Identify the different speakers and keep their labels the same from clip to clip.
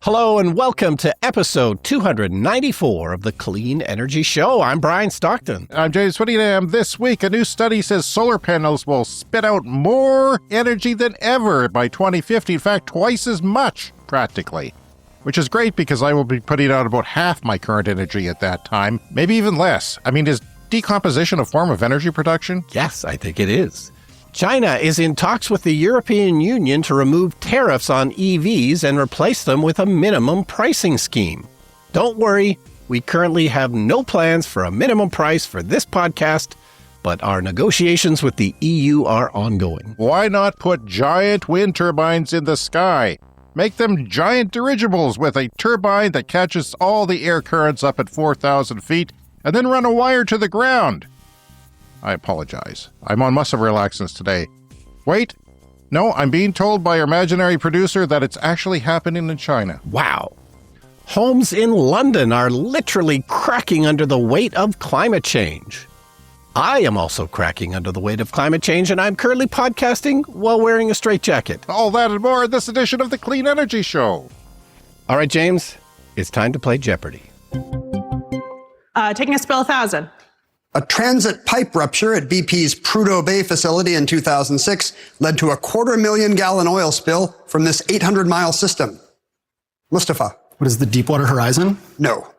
Speaker 1: Hello and welcome to episode 294 of the Clean Energy Show. I'm Brian Stockton.
Speaker 2: I'm James Whittingham. This week, a new study says solar panels will spit out more energy than ever by 2050. In fact, twice as much, practically. Which is great because I will be putting out about half my current energy at that time, maybe even less. I mean, is decomposition a form of energy production?
Speaker 1: Yes, I think it is. China is in talks with the European Union to remove tariffs on EVs and replace them with a minimum pricing scheme. Don't worry, we currently have no plans for a minimum price for this podcast, but our negotiations with the EU are ongoing.
Speaker 2: Why not put giant wind turbines in the sky? Make them giant dirigibles with a turbine that catches all the air currents up at 4,000 feet and then run a wire to the ground. I apologize. I'm on muscle relaxants today. Wait. No, I'm being told by our imaginary producer that it's actually happening in China.
Speaker 1: Wow. Homes in London are literally cracking under the weight of climate change. I am also cracking under the weight of climate change, and I'm currently podcasting while wearing a straitjacket.
Speaker 2: All that and more in this edition of the Clean Energy Show.
Speaker 1: All right, James, it's time to play Jeopardy!
Speaker 3: Taking a spill 1,000.
Speaker 4: A transit pipe rupture at BP's Prudhoe Bay facility in 2006 led to a 250,000-gallon oil spill from this 800-mile system. Mustafa.
Speaker 5: What is the Deepwater Horizon?
Speaker 4: No.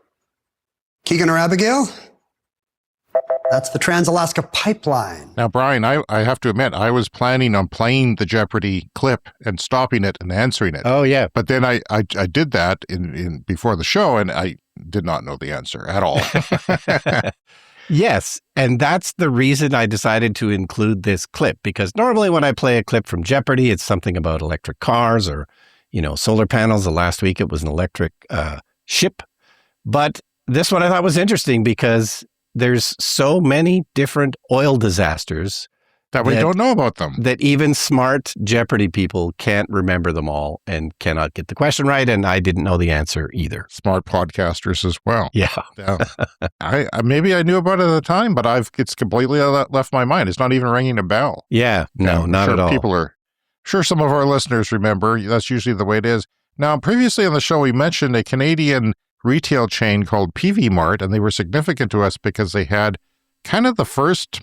Speaker 4: Keegan or Abigail? That's the Trans-Alaska Pipeline.
Speaker 2: Now, Brian, I have to admit, I was planning on playing the Jeopardy clip and stopping it and answering it.
Speaker 1: Oh, yeah.
Speaker 2: But then I did that in before the show, and I did not know the answer at all.
Speaker 1: Yes, and that's the reason I decided to include this clip, because normally when I play a clip from Jeopardy, it's something about electric cars or, solar panels. The last week it was an electric ship. But this one I thought was interesting because there's so many different oil disasters
Speaker 2: that we don't know about them.
Speaker 1: That even smart Jeopardy people can't remember them all and cannot get the question right, and I didn't know the answer either.
Speaker 2: Smart podcasters as well.
Speaker 1: Yeah.
Speaker 2: Maybe I knew about it at the time, but it's completely left my mind. It's not even ringing a bell.
Speaker 1: Yeah, no, not at all.
Speaker 2: Sure, some of our listeners remember. That's usually the way it is. Now, previously on the show, we mentioned a Canadian retail chain called PV Mart, and they were significant to us because they had kind of the first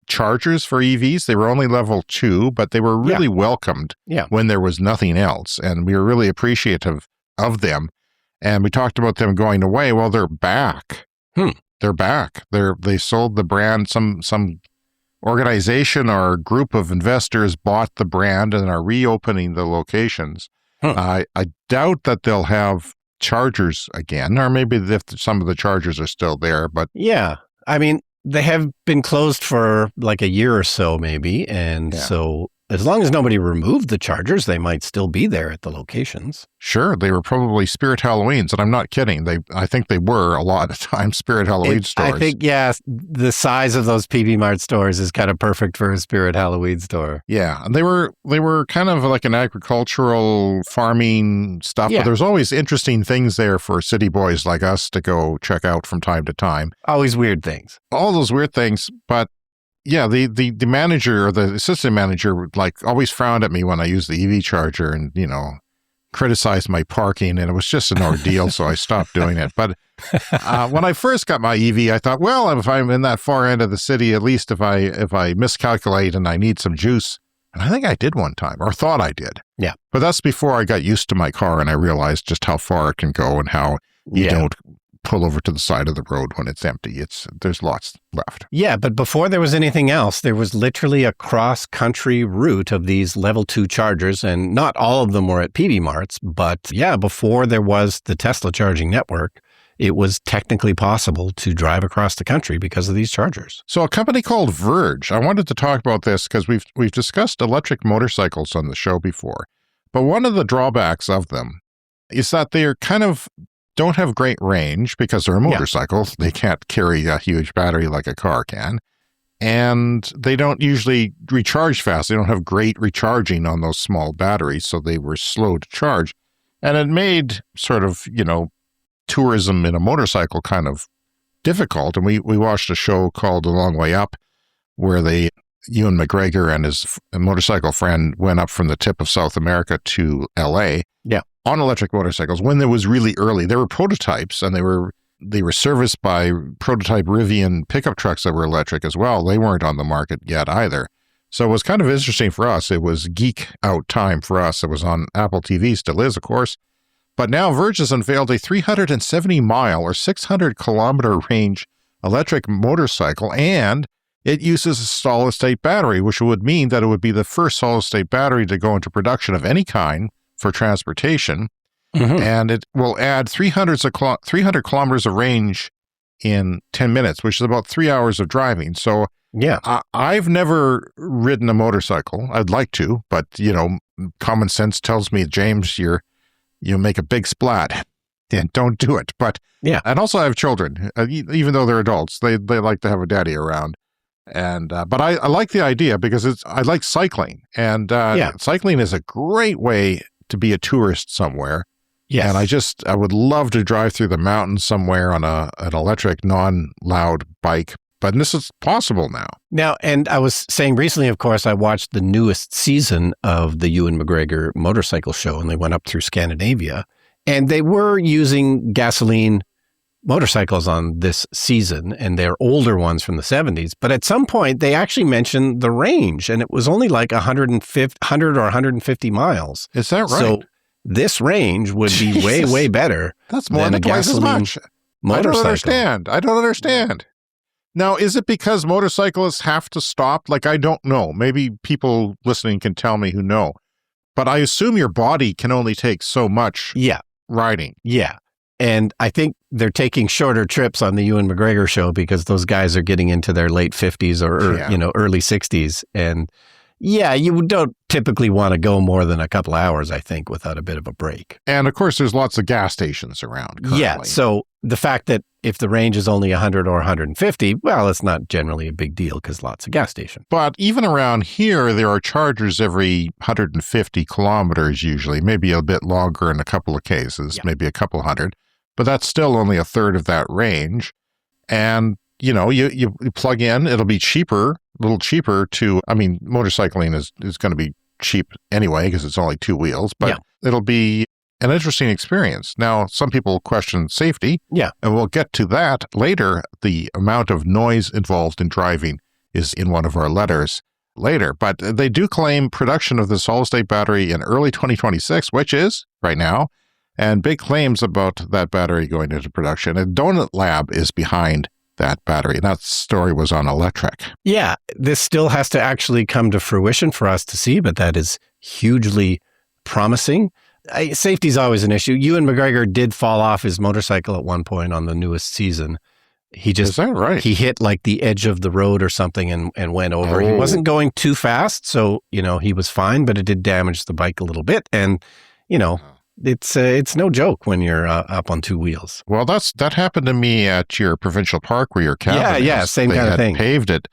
Speaker 2: chargers for EVs. They were only level 2, but they were really welcomed when there was nothing else. And we were really appreciative of them. And we talked about them going away. Well, they're back. They're back. They sold the brand. Some organization or group of investors bought the brand and are reopening the locations. I doubt that they'll have chargers again, or maybe if some of the chargers are still there. But
Speaker 1: yeah, I mean, they have been closed for like a year or so, maybe. And so as long as nobody removed the chargers, they might still be there at the locations.
Speaker 2: Sure. They were probably Spirit Halloweens, and I'm not kidding. I think they were a lot of times Spirit Halloween stores.
Speaker 1: I think, the size of those PV Mart stores is kind of perfect for a Spirit Halloween store.
Speaker 2: Yeah. And they were kind of like an agricultural farming stuff, but there's always interesting things there for city boys like us to go check out from time to time.
Speaker 1: Always weird things.
Speaker 2: All those weird things, but yeah, the manager or the assistant manager always frowned at me when I used the EV charger and, criticized my parking, and it was just an ordeal, so I stopped doing it. But when I first got my EV, I thought, well, if I'm in that far end of the city, at least if I miscalculate and I need some juice, and I think I did one time, or thought I did.
Speaker 1: Yeah.
Speaker 2: But that's before I got used to my car and I realized just how far it can go and how you don't pull over to the side of the road when it's empty. There's lots left.
Speaker 1: Yeah, but before there was anything else, there was literally a cross-country route of these level 2 chargers, and not all of them were at PV Marts, but before there was the Tesla charging network, it was technically possible to drive across the country because of these chargers.
Speaker 2: So a company called Verge, I wanted to talk about this because we've discussed electric motorcycles on the show before, but one of the drawbacks of them is that they're kind of don't have great range because they're a motorcycle. Yeah. They can't carry a huge battery like a car can. And they don't usually recharge fast. They don't have great recharging on those small batteries, so they were slow to charge. And it made sort of, tourism in a motorcycle kind of difficult. And we watched a show called A Long Way Up where Ewan McGregor and his motorcycle friend went up from the tip of South America to LA.
Speaker 1: Yeah.
Speaker 2: on electric motorcycles when it was really early. They were prototypes, and they were serviced by prototype Rivian pickup trucks that were electric as well. They weren't on the market yet either. So it was kind of interesting for us. It was geek out time for us. It was on Apple TV, still is, of course. But now Verge has unveiled a 370-mile or 600-kilometer range electric motorcycle, and it uses a solid-state battery, which would mean that it would be the first solid-state battery to go into production of any kind for transportation.
Speaker 1: Mm-hmm.
Speaker 2: And it will add 300 kilometers of range in 10 minutes, which is about 3 hours of driving. So
Speaker 1: yeah,
Speaker 2: I've never ridden a motorcycle. I'd like to, but, common sense tells me, James, you make a big splat. Yeah, don't do it. But
Speaker 1: yeah,
Speaker 2: and also I have children, even though they're adults, they like to have a daddy around. And but I like the idea because I like cycling, and cycling is a great way to be a tourist somewhere.
Speaker 1: Yes.
Speaker 2: And I would love to drive through the mountains somewhere on an electric, non-loud bike. But this is possible now.
Speaker 1: Now, and I was saying recently, of course, I watched the newest season of the Ewan McGregor motorcycle show, and they went up through Scandinavia, and they were using gasoline motorcycles on this season, and they're older ones from the 70s. But at some point, they actually mentioned the range, and it was only like 100 or 150 miles.
Speaker 2: Is that right?
Speaker 1: So this range would be way, way better.
Speaker 2: That's more
Speaker 1: than
Speaker 2: than twice as much.
Speaker 1: Motorcycle.
Speaker 2: I don't understand. Now, is it because motorcyclists have to stop? Like, I don't know. Maybe people listening can tell me who know. But I assume your body can only take so much riding.
Speaker 1: Yeah. And I think they're taking shorter trips on the Ewan McGregor show because those guys are getting into their late 50s or early 60s. And you don't typically want to go more than a couple hours, I think, without a bit of a break.
Speaker 2: And of course, there's lots of gas stations around currently.
Speaker 1: Yeah. So the fact that if the range is only 100 or 150, well, it's not generally a big deal because lots of gas stations.
Speaker 2: But even around here, there are chargers every 150 kilometers usually, maybe a bit longer in a couple of cases, maybe a couple hundred. But that's still only a third of that range. And, you plug in, it'll be cheaper, a little cheaper motorcycling is going to be cheap anyway because it's only two wheels, but it'll be an interesting experience. Now, some people question safety, and we'll get to that later. The amount of noise involved in driving is in one of our letters later, but they do claim production of the solid-state battery in early 2026, which is right now, and big claims about that battery going into production. And Donut Lab is behind that battery. That story was on Electrek. Yeah,
Speaker 1: this still has to actually come to fruition for us to see, but that is hugely promising. Safety is always an issue. Ewan McGregor did fall off his motorcycle at one point on the newest season.
Speaker 2: Is that right?
Speaker 1: He hit like the edge of the road or something and went over. He wasn't going too fast, so, he was fine, but it did damage the bike a little bit. And, it's no joke when you're up on two wheels.
Speaker 2: Well, that happened to me at your provincial park where your cabin is.
Speaker 1: Same kind of thing.
Speaker 2: They paved it.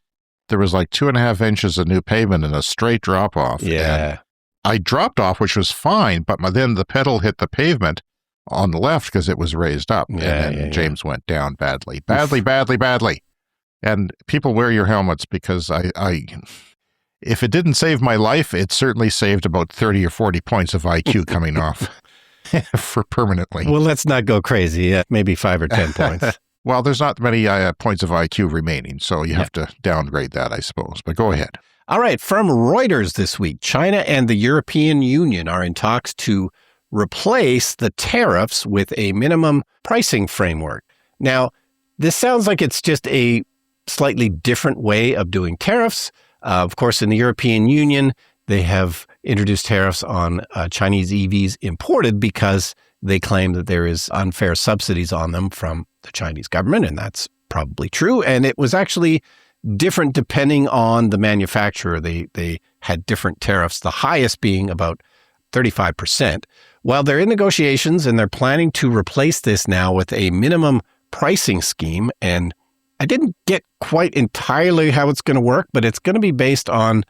Speaker 2: There was like 2.5 inches of new pavement and a straight drop off.
Speaker 1: Yeah.
Speaker 2: And I dropped off, which was fine, but then the pedal hit the pavement on the left because it was raised up. And James went down badly. And people wear your helmets because if it didn't save my life, it certainly saved about 30 or 40 points of IQ coming off. For permanently.
Speaker 1: Well, let's not go crazy. Maybe 5 or 10 points.
Speaker 2: Well, there's not many points of IQ remaining, so you have to downgrade that, I suppose. But go ahead.
Speaker 1: All right. From Reuters this week, China and the European Union are in talks to replace the tariffs with a minimum pricing framework. Now, this sounds like it's just a slightly different way of doing tariffs. Of course, in the European Union, they have introduced tariffs on Chinese EVs imported because they claim that there is unfair subsidies on them from the Chinese government, and that's probably true. And it was actually different depending on the manufacturer. They had different tariffs, the highest being about 35%. Well, they're in negotiations, and they're planning to replace this now with a minimum pricing scheme. And I didn't get quite entirely how it's going to work, but it's going to be based on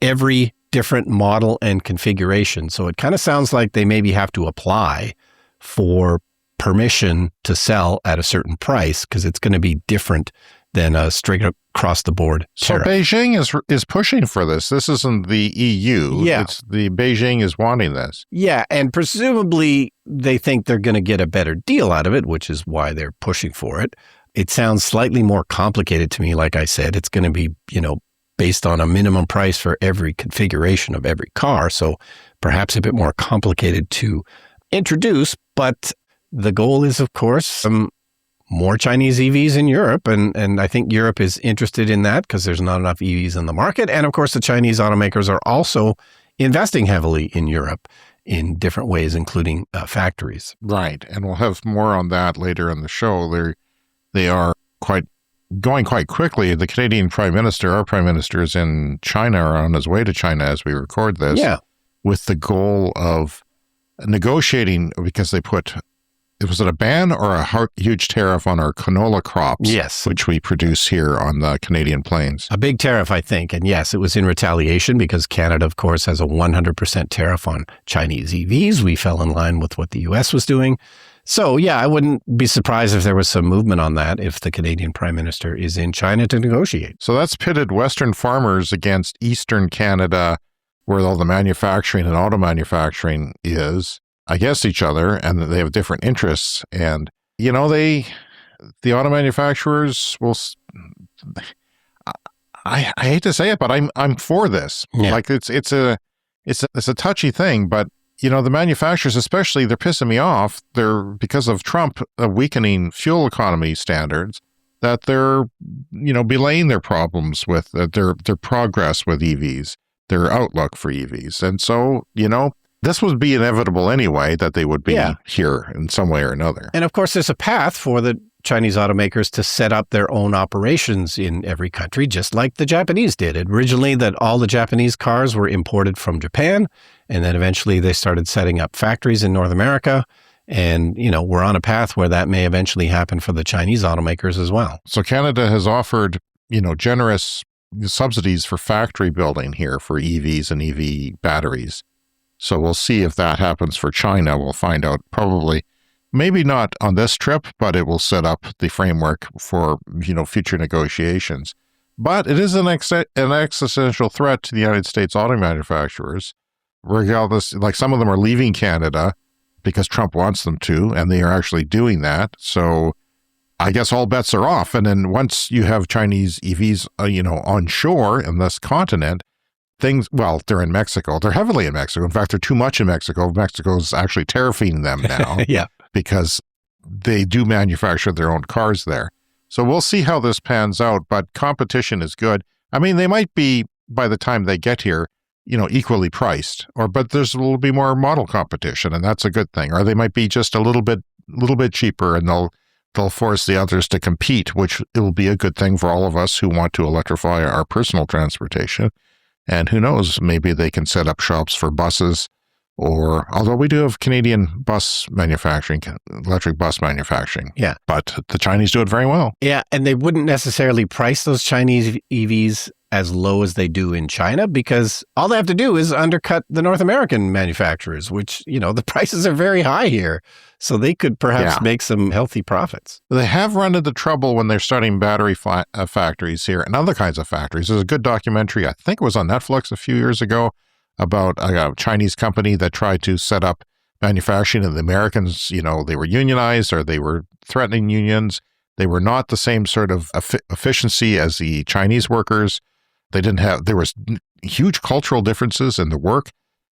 Speaker 1: every different model and configuration. So it kind of sounds like they maybe have to apply for permission to sell at a certain price because it's going to be different than straight across the board tariff.
Speaker 2: So Beijing is pushing for this. This isn't the EU.
Speaker 1: Yeah.
Speaker 2: It's the Beijing is wanting this.
Speaker 1: Yeah, and presumably they think they're going to get a better deal out of it, which is why they're pushing for it. It sounds slightly more complicated to me. Like I said, it's going to be, based on a minimum price for every configuration of every car. So perhaps a bit more complicated to introduce. But the goal is, of course, some more Chinese EVs in Europe. And I think Europe is interested in that because there's not enough EVs in the market. And of course, the Chinese automakers are also investing heavily in Europe in different ways, including factories.
Speaker 2: Right. And we'll have more on that later in the show. They are going quite quickly. The Canadian Prime Minister, our Prime Minister, is in China or on his way to China as we record this.
Speaker 1: Yeah.
Speaker 2: With the goal of negotiating, because they put, was it a ban or a huge tariff on our canola crops?
Speaker 1: Yes.
Speaker 2: Which we produce here on the Canadian plains.
Speaker 1: A big tariff, I think. And yes, it was in retaliation because Canada, of course, has a 100% tariff on Chinese EVs. We fell in line with what the U.S. was doing. So, yeah, I wouldn't be surprised if there was some movement on that if the Canadian Prime Minister is in China to negotiate.
Speaker 2: So that's pitted Western farmers against Eastern Canada, where all the manufacturing and auto manufacturing is, against each other, and they have different interests. And, the auto manufacturers will, I hate to say it, but I'm for this.
Speaker 1: Yeah.
Speaker 2: Like it's a touchy thing, but the manufacturers, especially, they're pissing me off. They're, because of Trump weakening fuel economy standards, that they're, belaying their problems with their progress with EVs, their outlook for EVs. And so, this would be inevitable anyway, that they would be here in some way or another.
Speaker 1: And of course, there's a path for the Chinese automakers to set up their own operations in every country, just like the Japanese did. Originally, that all the Japanese cars were imported from Japan, and then eventually they started setting up factories in North America. And, we're on a path where that may eventually happen for the Chinese automakers as well.
Speaker 2: So Canada has offered, generous subsidies for factory building here for EVs and EV batteries. So we'll see if that happens for China. We'll find out probably. Maybe not on this trip, but it will set up the framework for, future negotiations. But it is an existential threat to the United States auto manufacturers. Regardless, like some of them are leaving Canada because Trump wants them to, and they are actually doing that. So I guess all bets are off. And then once you have Chinese EVs, onshore in this continent, they're in Mexico. They're heavily in Mexico. In fact, they're too much in Mexico. Mexico's actually tariffing them now.
Speaker 1: Yeah.
Speaker 2: Because they do manufacture their own cars there. So we'll see how this pans out, but competition is good. I mean, they might be, by the time they get here, equally priced, but there's a little bit more model competition, and that's a good thing. Or they might be just a little bit cheaper, and they'll force the others to compete, which it will be a good thing for all of us who want to electrify our personal transportation. And who knows, maybe they can set up shops for buses, although we do have Canadian bus manufacturing, electric bus manufacturing.
Speaker 1: Yeah.
Speaker 2: But the Chinese do it very well.
Speaker 1: Yeah, and they wouldn't necessarily price those Chinese EVs as low as they do in China because all they have to do is undercut the North American manufacturers, which, the prices are very high here. So they could perhaps make some healthy profits.
Speaker 2: They have run into trouble when they're starting battery factories here and other kinds of factories. There's a good documentary, I think it was on Netflix a few years ago, about a Chinese company that tried to set up manufacturing, and the Americans, they were unionized or they were threatening unions. They were not the same sort of efficiency as the Chinese workers. There was huge cultural differences in the work.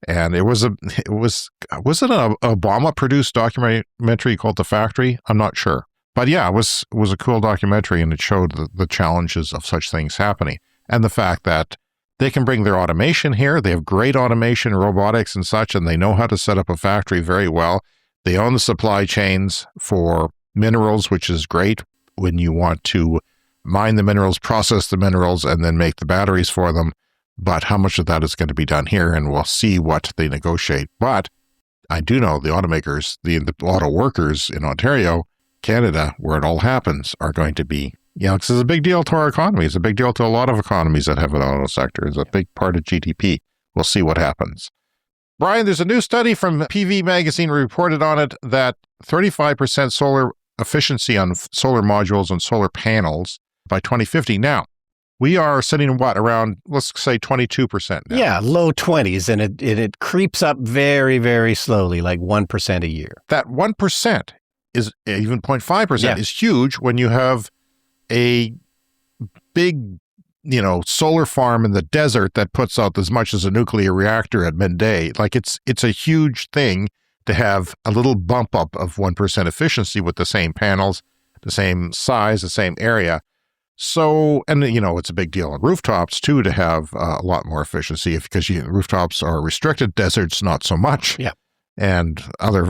Speaker 2: And was it an Obama produced documentary called The Factory? I'm not sure. But yeah, it was a cool documentary, and it showed the challenges of such things happening. And the fact that they can bring their automation here. They have great automation, robotics and such, and they know how to set up a factory very well. They own the supply chains for minerals, which is great when you want to mine the minerals, process the minerals, and then make the batteries for them. But how much of that is going to be done here, and we'll see what they negotiate. But I do know the automakers, the auto workers in Ontario, Canada, where it all happens, are going to be, because it's a big deal to our economy. It's a big deal to a lot of economies that have an auto sector. It's a big part of GDP. We'll see what happens. Brian, there's a new study from PV Magazine reported on it that 35% solar efficiency on solar modules and solar panels by 2050. Now, we are sitting at what, around, let's say 22% now.
Speaker 1: Yeah, low 20s, and it creeps up very, very slowly, like 1% a year.
Speaker 2: That 1% is, even 0.5% is huge when you have a big, solar farm in the desert that puts out as much as a nuclear reactor at midday. Like it's a huge thing to have a little bump up of 1% efficiency with the same panels, the same size, the same area. So, and it's a big deal on rooftops too, to have a lot more efficiency because rooftops are restricted, deserts not so much.
Speaker 1: Yeah.
Speaker 2: And other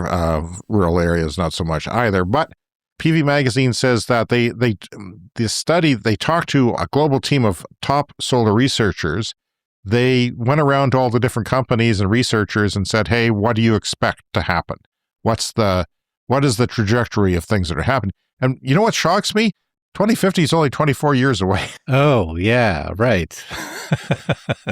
Speaker 2: rural areas not so much either. But PV Magazine says that they talked to a global team of top solar researchers. They went around to all the different companies and researchers and said, hey, what do you expect to happen? What is the trajectory of things that are happening? And you know what shocks me? 2050 is only 24 years away.
Speaker 1: Oh, yeah, right.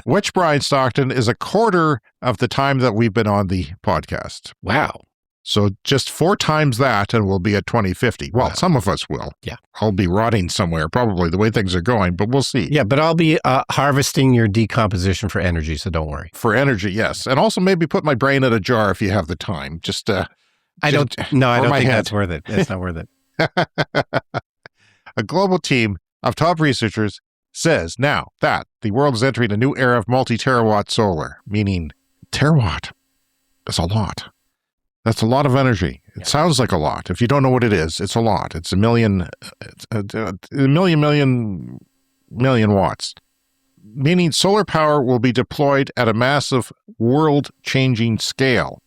Speaker 2: Which, Brian Stockton, is a quarter of the time that we've been on the podcast.
Speaker 1: Wow.
Speaker 2: So just 4 times that and we'll be at 2050. Well, some of us will.
Speaker 1: Yeah.
Speaker 2: I'll be rotting somewhere, probably the way things are going, but we'll see.
Speaker 1: Yeah, but I'll be harvesting your decomposition for energy, so don't worry.
Speaker 2: For energy, yes. And also maybe put my brain in a jar if you have the time.
Speaker 1: I don't think that's worth it. It's not worth it.
Speaker 2: A global team of top researchers says now that the world is entering a new era of multi-terawatt solar, meaning terawatt is a lot. That's a lot of energy. It sounds like a lot. If you don't know what it is, it's a lot. It's a million watts, meaning solar power will be deployed at a massive world-changing scale,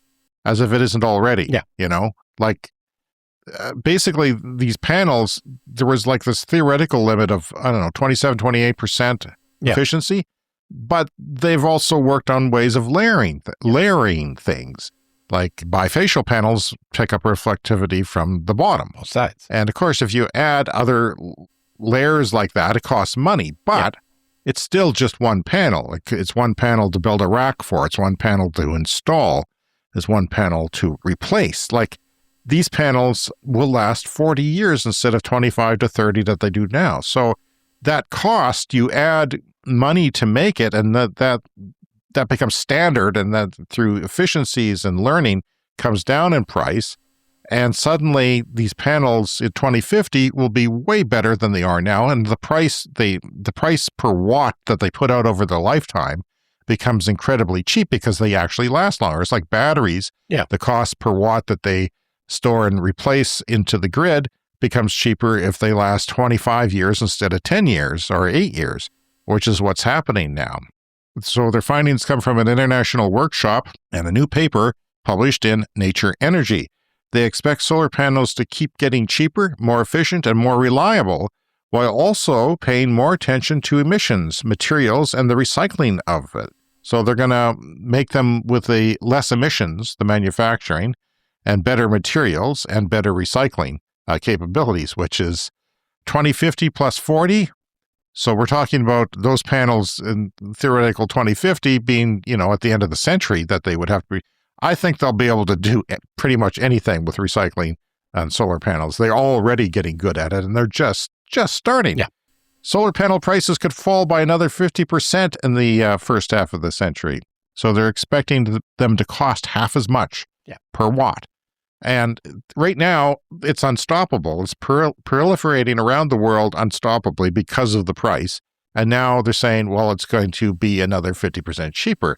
Speaker 2: as if it isn't already.
Speaker 1: Yeah.
Speaker 2: Basically, these panels, there was like this theoretical limit of, 27, 28% efficiency, but they've also worked on ways of layering things. Like bifacial panels pick up reflectivity from the bottom.
Speaker 1: Both sides.
Speaker 2: And of course, if you add other layers like that, it costs money, but it's still just one panel. It's one panel to build a rack for. It's one panel to install. It's one panel to replace. These panels will last 40 years instead of 25 to 30 that they do now. So that cost, you add money to make it, and that becomes standard, and that through efficiencies and learning comes down in price. And suddenly these panels in 2050 will be way better than they are now. And the price per watt that they put out over their lifetime becomes incredibly cheap because they actually last longer. It's like batteries.
Speaker 1: Yeah.
Speaker 2: The cost per watt that they store and replace into the grid becomes cheaper if they last 25 years instead of 10 years or 8 years, which is what's happening now. So their findings come from an international workshop and a new paper published in Nature Energy. They expect solar panels to keep getting cheaper, more efficient, and more reliable, while also paying more attention to emissions, materials, and the recycling of it. So they're going to make them with less emissions, the manufacturing, and better materials and better recycling capabilities, which is 2050 plus 40. So we're talking about those panels in theoretical 2050 being, at the end of the century that they would have to be. I think they'll be able to do pretty much anything with recycling and solar panels. They're already getting good at it, and they're just starting.
Speaker 1: Yeah.
Speaker 2: Solar panel prices could fall by another 50% in the first half of the century. So they're expecting them to cost half as much per watt. And right now, it's unstoppable. It's proliferating around the world unstoppably because of the price. And now they're saying, well, it's going to be another 50% cheaper.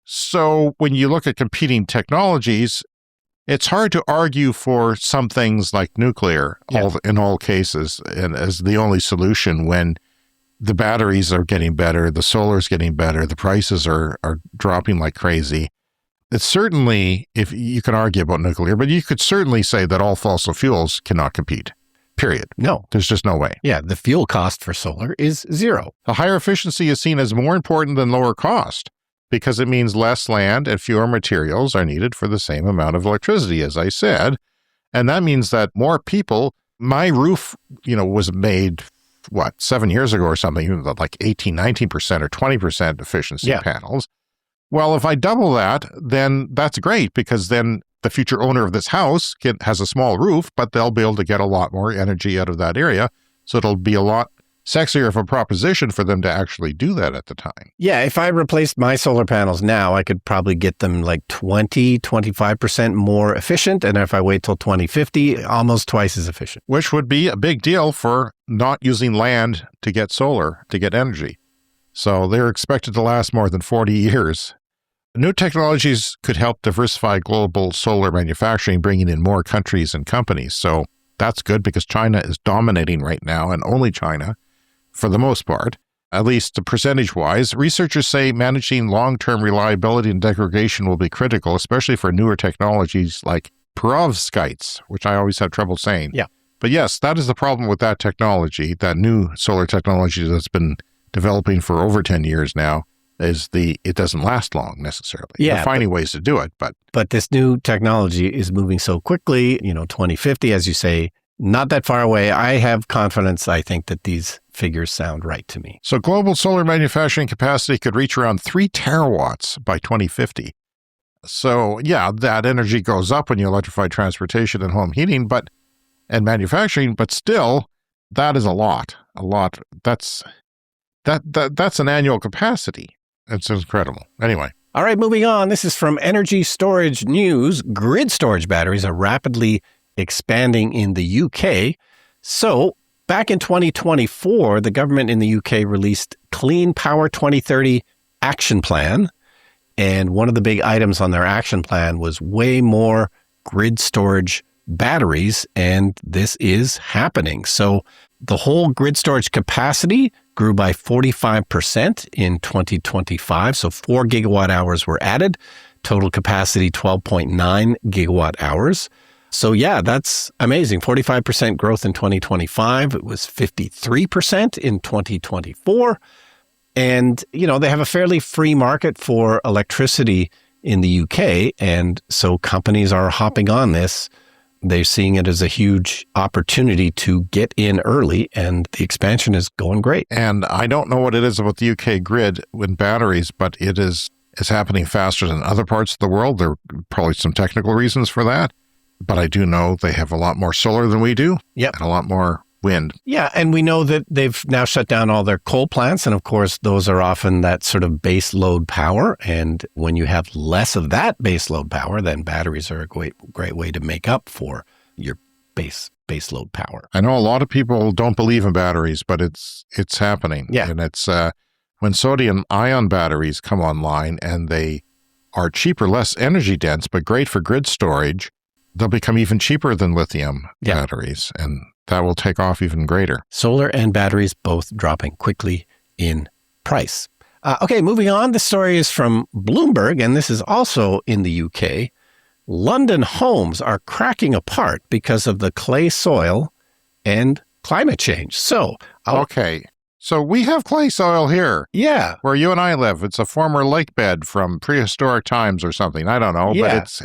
Speaker 2: So when you look at competing technologies, it's hard to argue for some things like nuclear in all cases and as the only solution when the batteries are getting better, the solar's getting better, the prices are dropping like crazy. It's certainly, if you can argue about nuclear, but you could certainly say that all fossil fuels cannot compete, period.
Speaker 1: No.
Speaker 2: There's just no way.
Speaker 1: Yeah, the fuel cost for solar is zero.
Speaker 2: A higher efficiency is seen as more important than lower cost because it means less land and fewer materials are needed for the same amount of electricity, as I said. And that means that more people, my roof, was made, 7 years ago or something, like 18, 19% or 20% efficiency panels. Well, if I double that, then that's great because then the future owner of this house has a small roof, but they'll be able to get a lot more energy out of that area. So it'll be a lot sexier of a proposition for them to actually do that at the time.
Speaker 1: Yeah, if I replaced my solar panels now, I could probably get them like 25% more efficient. And if I wait till 2050, almost twice as efficient.
Speaker 2: Which would be a big deal for not using land to get solar, to get energy. So they're expected to last more than 40 years. New technologies could help diversify global solar manufacturing, bringing in more countries and companies. So that's good because China is dominating right now, and only China, for the most part, at least percentage-wise. Researchers say managing long-term reliability and degradation will be critical, especially for newer technologies like perovskites, which I always have trouble saying.
Speaker 1: Yeah.
Speaker 2: But yes, that is the problem with that technology, that new solar technology that's been developing for over 10 years now, is it doesn't last long necessarily.
Speaker 1: Yeah,
Speaker 2: they're finding ways to do it,
Speaker 1: but this new technology is moving so quickly, 2050, as you say, not that far away. I have confidence, I think, that these figures sound right to me.
Speaker 2: So global solar manufacturing capacity could reach around 3 terawatts by 2050. So yeah, that energy goes up when you electrify transportation and home heating, and manufacturing, but still, that is a lot. That's an annual capacity. It's incredible. Anyway.
Speaker 1: All right, moving on. This is from Energy Storage News. Grid storage batteries are rapidly expanding in the UK. So back in 2024, the government in the UK released Clean Power 2030 Action Plan. And one of the big items on their action plan was way more grid storage batteries. And this is happening. So the whole grid storage capacity grew by 45% in 2025. So 4 gigawatt hours were added. Total capacity, 12.9 gigawatt hours. So yeah, that's amazing. 45% growth in 2025. It was 53% in 2024. And, they have a fairly free market for electricity in the UK. And so companies are hopping on this. They're seeing it as a huge opportunity to get in early, and the expansion is going great.
Speaker 2: And I don't know what it is about the UK grid with batteries, but it's happening faster than other parts of the world. There are probably some technical reasons for that. But I do know they have a lot more solar than we do.
Speaker 1: Yep.
Speaker 2: And a lot more wind.
Speaker 1: Yeah, and we know that they've now shut down all their coal plants. And of course, those are often that sort of base load power. And when you have less of that base load power, then batteries are a great way to make up for your base load power.
Speaker 2: I know a lot of people don't believe in batteries, but it's happening.
Speaker 1: Yeah.
Speaker 2: And it's when sodium ion batteries come online and they are cheaper, less energy dense, but great for grid storage, they'll become even cheaper than lithium batteries, and that will take off even greater.
Speaker 1: Solar and batteries both dropping quickly in price. Okay, moving on. The story is from Bloomberg, and this is also in the UK. London homes are cracking apart because of the clay soil and climate change. So
Speaker 2: we have clay soil here.
Speaker 1: Yeah.
Speaker 2: Where you and I live. It's a former lake bed from prehistoric times or something. I don't know, but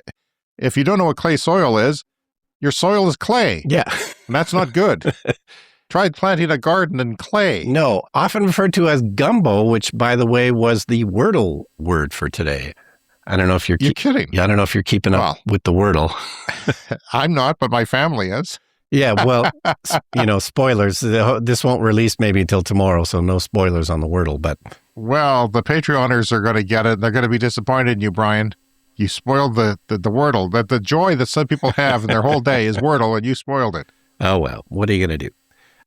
Speaker 2: if you don't know what clay soil is, your soil is clay.
Speaker 1: Yeah.
Speaker 2: And that's not good. Tried planting a garden in clay.
Speaker 1: No, often referred to as gumbo, which, by the way, was the Wordle word for today. I don't know if you're
Speaker 2: kidding.
Speaker 1: Yeah, I don't know if you're keeping up with the Wordle.
Speaker 2: I'm not, but my family is.
Speaker 1: Yeah, well, spoilers. This won't release maybe until tomorrow, so no spoilers on the Wordle. But
Speaker 2: well, the Patreoners are going to get it. They're going to be disappointed in you, Brian. You spoiled the Wordle. The joy that some people have in their whole day is Wordle, and you spoiled it.
Speaker 1: Oh, well, what are you going to do?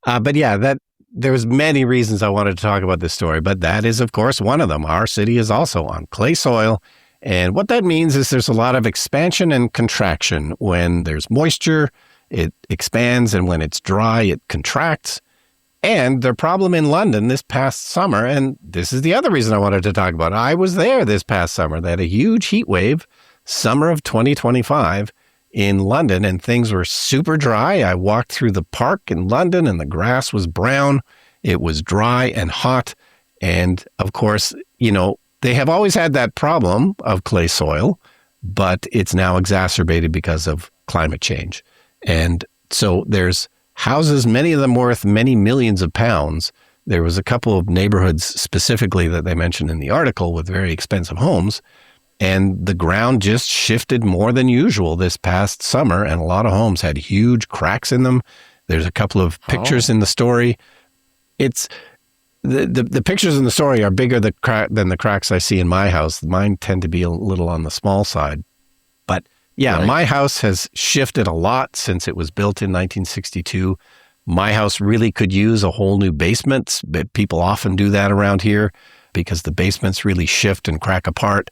Speaker 1: But yeah, there was many reasons I wanted to talk about this story, but that is, of course, one of them. Our city is also on clay soil. And what that means is there's a lot of expansion and contraction. When there's moisture, it expands, and when it's dry, it contracts. And their problem in London this past summer, and this is the other reason I wanted to talk about it. I was there this past summer. They had a huge heat wave, summer of 2025 in London, and things were super dry. I walked through the park in London, and the grass was brown. It was dry and hot. And of course, they have always had that problem of clay soil, but it's now exacerbated because of climate change. And so there's houses, many of them worth many millions of pounds. There was a couple of neighborhoods specifically that they mentioned in the article with very expensive homes, and the ground just shifted more than usual this past summer, and a lot of homes had huge cracks in them. There's a couple of pictures in the story. it's the pictures in the story are bigger than the cracks I see in my house. Mine tend to be a little on the small side. But yeah,
Speaker 2: Right.
Speaker 1: My house has shifted a lot since it was built in 1962. My house really could use a whole new basement, but people often do that around here because the basements really shift and crack apart.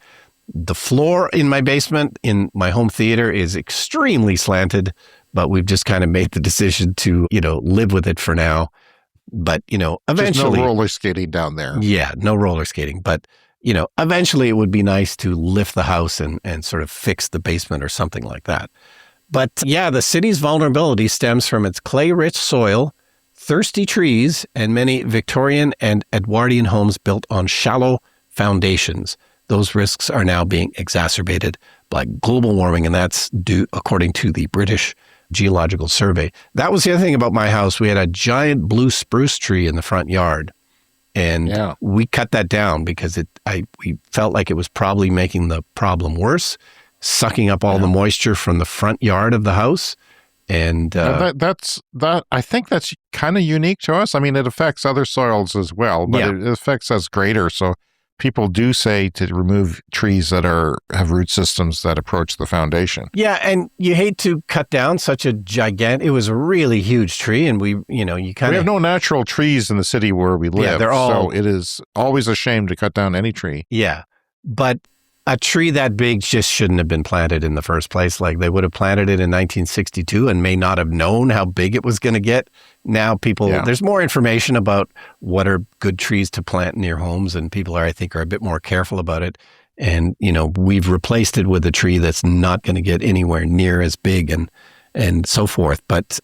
Speaker 1: The floor in my basement in my home theater is extremely slanted, but we've just kind of made the decision to, live with it for now. But, eventually.
Speaker 2: There's no roller skating down there.
Speaker 1: Yeah, no roller skating. But, eventually it would be nice to lift the house and sort of fix the basement or something like that. But yeah, the city's vulnerability stems from its clay-rich soil, thirsty trees, and many Victorian and Edwardian homes built on shallow foundations. Those risks are now being exacerbated by global warming, and that's due, according to the British Geological Survey. That was the other thing about my house. We had a giant blue spruce tree in the front yard, and we cut that down because we felt like it was probably making the problem worse, sucking up all the moisture from the front yard of the house. And
Speaker 2: I think that's kind of unique to us. I mean, it affects other soils as well, but it affects us greater. So people do say to remove trees that have root systems that approach the foundation.
Speaker 1: Yeah, and you hate to cut down such a it was a really huge tree, and we have
Speaker 2: no natural trees in the city where we live.
Speaker 1: Yeah, so
Speaker 2: it is always a shame to cut down any tree.
Speaker 1: Yeah, but a tree that big just shouldn't have been planted in the first place. Like, they would have planted it in 1962 and may not have known how big it was going to get. Now there's more information about what are good trees to plant near homes, and people I think are a bit more careful about it. And, we've replaced it with a tree that's not going to get anywhere near as big and so forth. But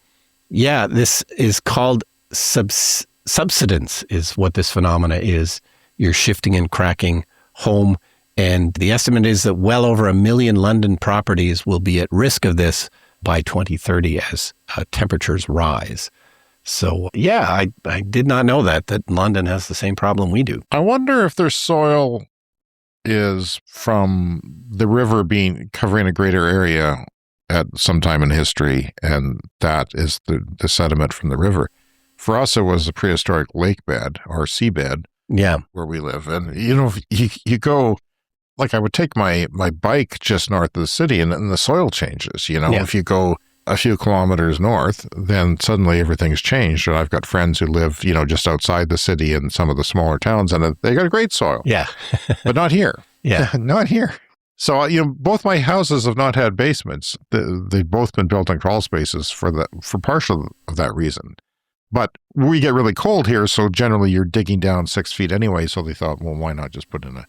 Speaker 1: yeah, this is called subsidence is what this phenomena is. You're shifting and cracking home. And the estimate is that well over 1 million London properties will be at risk of this by 2030 as temperatures rise. So, yeah, I did not know that London has the same problem we do.
Speaker 2: I wonder if their soil is from the river covering a greater area at some time in history, and that is the sediment from the river. For us, it was a prehistoric lake bed or seabed where we live. And, if you go... Like, I would take my bike just north of the city and the soil changes, If you go a few kilometers north, then suddenly everything's changed. And I've got friends who live, just outside the city in some of the smaller towns, and they got a great soil.
Speaker 1: Yeah.
Speaker 2: But not here.
Speaker 1: Yeah.
Speaker 2: Not here. So, both my houses have not had basements. They've both been built on crawl spaces for partial of that reason. But we get really cold here, so generally you're digging down 6 feet anyway. So they thought, well, why not just put in a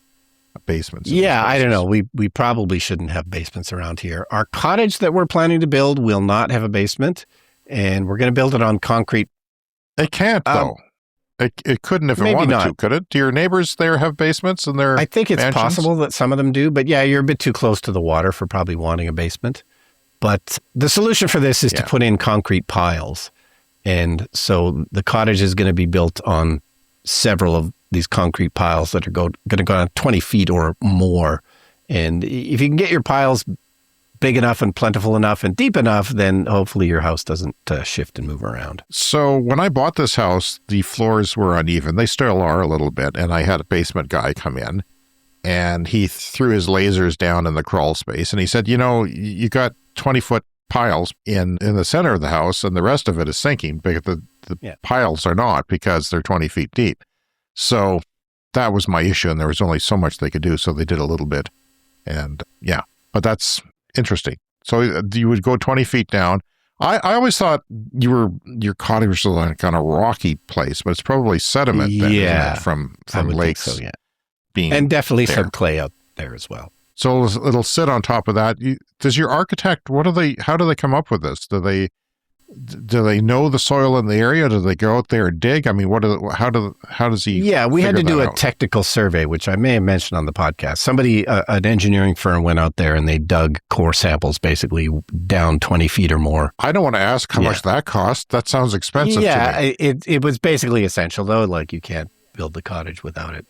Speaker 2: basement?
Speaker 1: Yeah, I don't know. We probably shouldn't have basements around here. Our cottage that we're planning to build will not have a basement, and we're going to build it on concrete.
Speaker 2: It can't, though. It couldn't if it wanted to, could it? Do your neighbors there have basements in their
Speaker 1: I think it's
Speaker 2: mansions?
Speaker 1: possible that some of them do, but yeah, you're a bit too close to the water for probably wanting a basement. But the solution for this is to put in concrete piles. And so the cottage is going to be built on several of these concrete piles that are going to go on 20 feet or more. And if you can get your piles big enough and plentiful enough and deep enough, then hopefully your house doesn't shift and move around.
Speaker 2: So when I bought this house, the floors were uneven. They still are a little bit. And I had a basement guy come in, and he threw his lasers down in the crawl space. And he said, you got 20-foot piles in the center of the house, and the rest of it is sinking, but the piles are not, because they're 20 feet deep. So that was my issue, and there was only so much they could do, so they did a little bit. And but that's interesting. So you would go 20 feet down. I always thought your cottage was like on a rocky place, but it's probably sediment then, isn't it, from lakes.
Speaker 1: So, yeah.
Speaker 2: And
Speaker 1: definitely some clay out there as well.
Speaker 2: So it'll sit on top of that. Does your architect, how do they come up with this? Do they know the soil in the area? Do they go out there and dig? I mean, how does he?
Speaker 1: Yeah, we had to do a
Speaker 2: out?
Speaker 1: technical survey, which I may have mentioned on the podcast. Somebody, an engineering firm, went out there and they dug core samples, basically down 20 feet or more.
Speaker 2: I don't want to ask how much that cost. That sounds expensive.
Speaker 1: Yeah,
Speaker 2: to me.
Speaker 1: It was basically essential, though. Like, you can't build the cottage without it.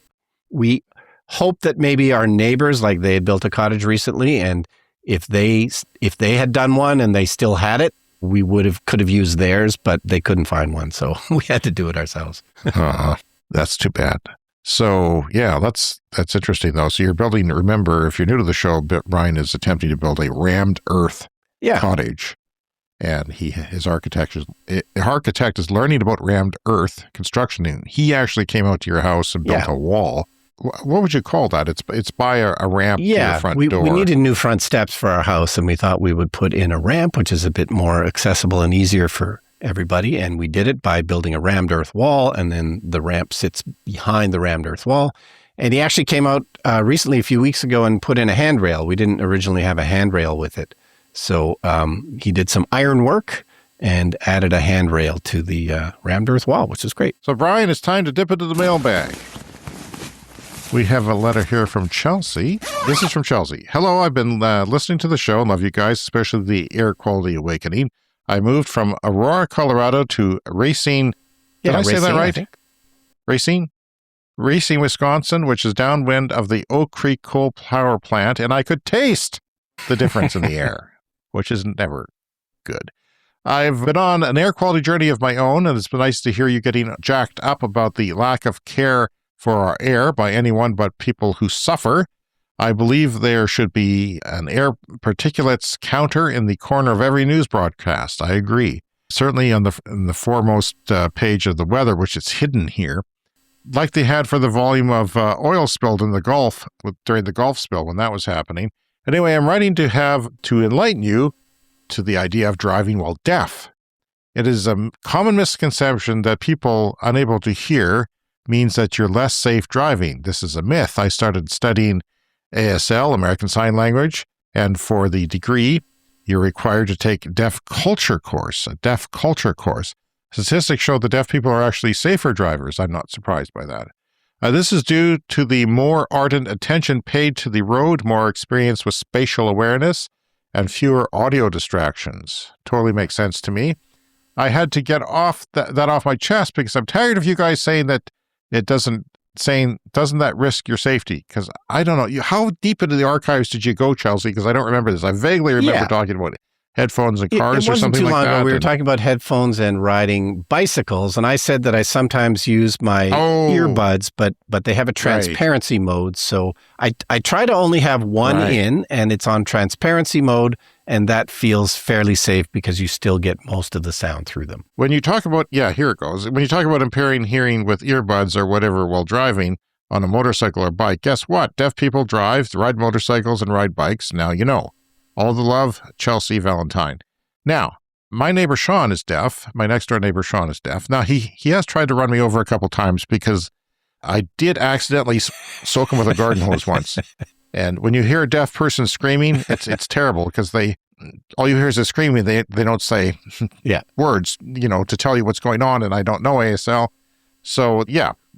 Speaker 1: We hope that maybe our neighbors, like, they had built a cottage recently, and if they had done one and they still had it, We could have used theirs, but they couldn't find one. So we had to do it ourselves.
Speaker 2: That's too bad. So, yeah, that's interesting, though. So you're building, remember, if you're new to the show, Brian is attempting to build a rammed earth cottage. And his architect is learning about rammed earth construction. And he actually came out to your house and built a wall. What would you call that? It's by a ramp to the front door.
Speaker 1: We needed new front steps for our house, and we thought we would put in a ramp, which is a bit more accessible and easier for everybody. And we did it by building a rammed earth wall, and then the ramp sits behind the rammed earth wall. And he actually came out recently, a few weeks ago, and put in a handrail. We didn't originally have a handrail with it. So he did some iron work and added a handrail to the rammed earth wall, which is great.
Speaker 2: So, Brian, it's time to dip into the mailbag. We have a letter here from Chelsea. This is from Chelsea. Hello, I've been listening to the show and love you guys, especially the Air Quality Awakening. I moved from Aurora, Colorado to Racine. Did I say that right? Racine, Wisconsin, which is downwind of the Oak Creek coal power plant, and I could taste the difference in the air, which is never good. I've been on an air quality journey of my own, and it's been nice to hear you getting jacked up about the lack of care for our air by anyone but people who suffer. I believe there should be an air particulates counter in the corner of every news broadcast. I agree. Certainly in the foremost page of the weather, which is hidden here, like they had for the volume of oil spilled in the Gulf during the Gulf spill when that was happening. Anyway, I'm writing to enlighten you to the idea of driving while deaf. It is a common misconception that people unable to hear means that you're less safe driving. This is a myth. I started studying ASL, American Sign Language, and for the degree, you're required to take a deaf culture course. Statistics show that deaf people are actually safer drivers. I'm not surprised by that. This is due to the more ardent attention paid to the road, more experience with spatial awareness, and fewer audio distractions. Totally makes sense to me. I had to get that off my chest because I'm tired of you guys saying that doesn't that risk your safety? Because I don't know. How deep into the archives did you go, Chelsea? Because I don't remember this. I vaguely remember talking about headphones and cars or something like that. It wasn't too long ago.
Speaker 1: We were talking about headphones and riding bicycles, and I said that I sometimes use my earbuds, but they have a transparency mode. So I try to only have one in, and it's on transparency mode, and that feels fairly safe because you still get most of the sound through them.
Speaker 2: When you talk about, here it goes. When you talk about impairing hearing with earbuds or whatever while driving on a motorcycle or bike, guess what? Deaf people ride motorcycles and ride bikes. Now you know. All the love, Chelsea Valentine. Now, my neighbor Sean is deaf. My next door neighbor Sean is deaf. Now, he has tried to run me over a couple times because I did accidentally soak him with a garden hose once. And when you hear a deaf person screaming, it's terrible because all you hear is a screaming. They don't say words, to tell you what's going on. And I don't know ASL. So,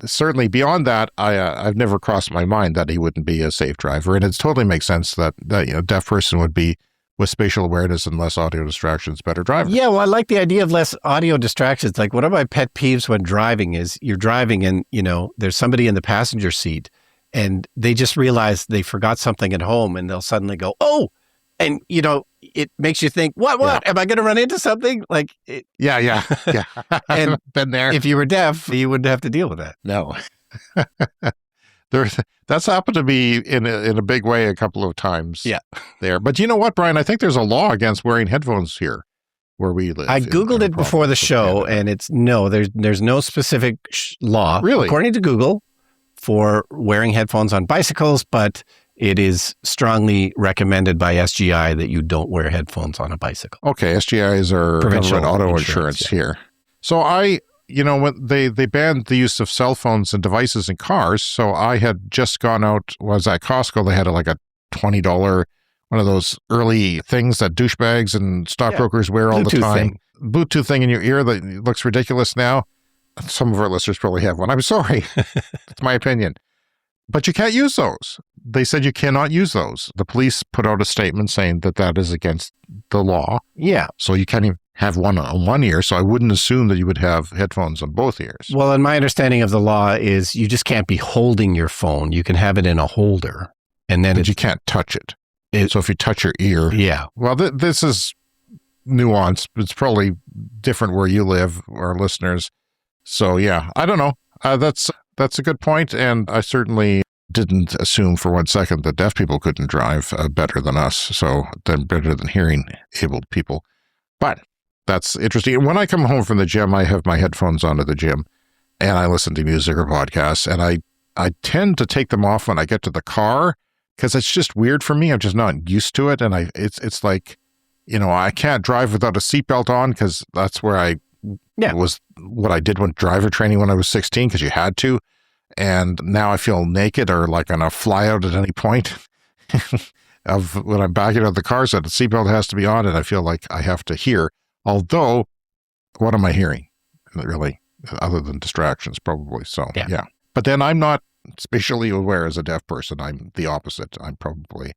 Speaker 2: certainly beyond that, I've never crossed my mind that he wouldn't be a safe driver. And it totally makes sense that a deaf person would be, with spatial awareness and less audio distractions, better driver.
Speaker 1: Yeah, well, I like the idea of less audio distractions. Like one of my pet peeves when driving is you're driving and, there's somebody in the passenger seat and they just realize they forgot something at home and they'll suddenly go, oh, and, it makes you think, what? Am I going to run into something? Like,
Speaker 2: Yeah.
Speaker 1: And
Speaker 2: been there.
Speaker 1: If you were deaf, you wouldn't have to deal with that.
Speaker 2: No. That's happened to me in a big way a couple of times. There. But you know what, Brian? I think there's a law against wearing headphones here where we live.
Speaker 1: I Googled it before the show, and there's no specific law,
Speaker 2: really,
Speaker 1: according to Google, for wearing headphones on bicycles, but it is strongly recommended by SGI that you don't wear headphones on a bicycle.
Speaker 2: Okay, SGI is our government auto insurance here. So when they banned the use of cell phones and devices in cars, so I had just gone out, was at Costco, they had like a $20, one of those early things that douchebags and stockbrokers wear all the time. Bluetooth thing in your ear that looks ridiculous now. Some of our listeners probably have one. I'm sorry. That's my opinion. But you can't use those. They said you cannot use those. The police put out a statement saying that is against the law.
Speaker 1: Yeah.
Speaker 2: So you can't even have one on one ear. So I wouldn't assume that you would have headphones on both ears.
Speaker 1: Well, and my understanding of the law is you just can't be holding your phone. You can have it in a holder. And then
Speaker 2: you can't touch it. So if you touch your ear.
Speaker 1: Yeah.
Speaker 2: Well, this is nuanced. It's probably different where you live, our listeners. So yeah, I don't know. That's a good point, and I certainly didn't assume for 1 second that deaf people couldn't drive better than us, so they're better than hearing-abled people. But that's interesting. When I come home from the gym, I have my headphones on at the gym, and I listen to music or podcasts, and I tend to take them off when I get to the car, because it's just weird for me. I'm just not used to it, and it's like, I can't drive without a seatbelt on, because that's where it was what I did when driver training when I was 16, because you had to. And now I feel naked or like on a fly out at any point of when I'm backing out of the car, so the seatbelt has to be on, and I feel like I have to hear. Although, what am I hearing, really, other than distractions, probably. So, yeah. But then I'm not spatially aware as a deaf person. I'm the opposite. I'm probably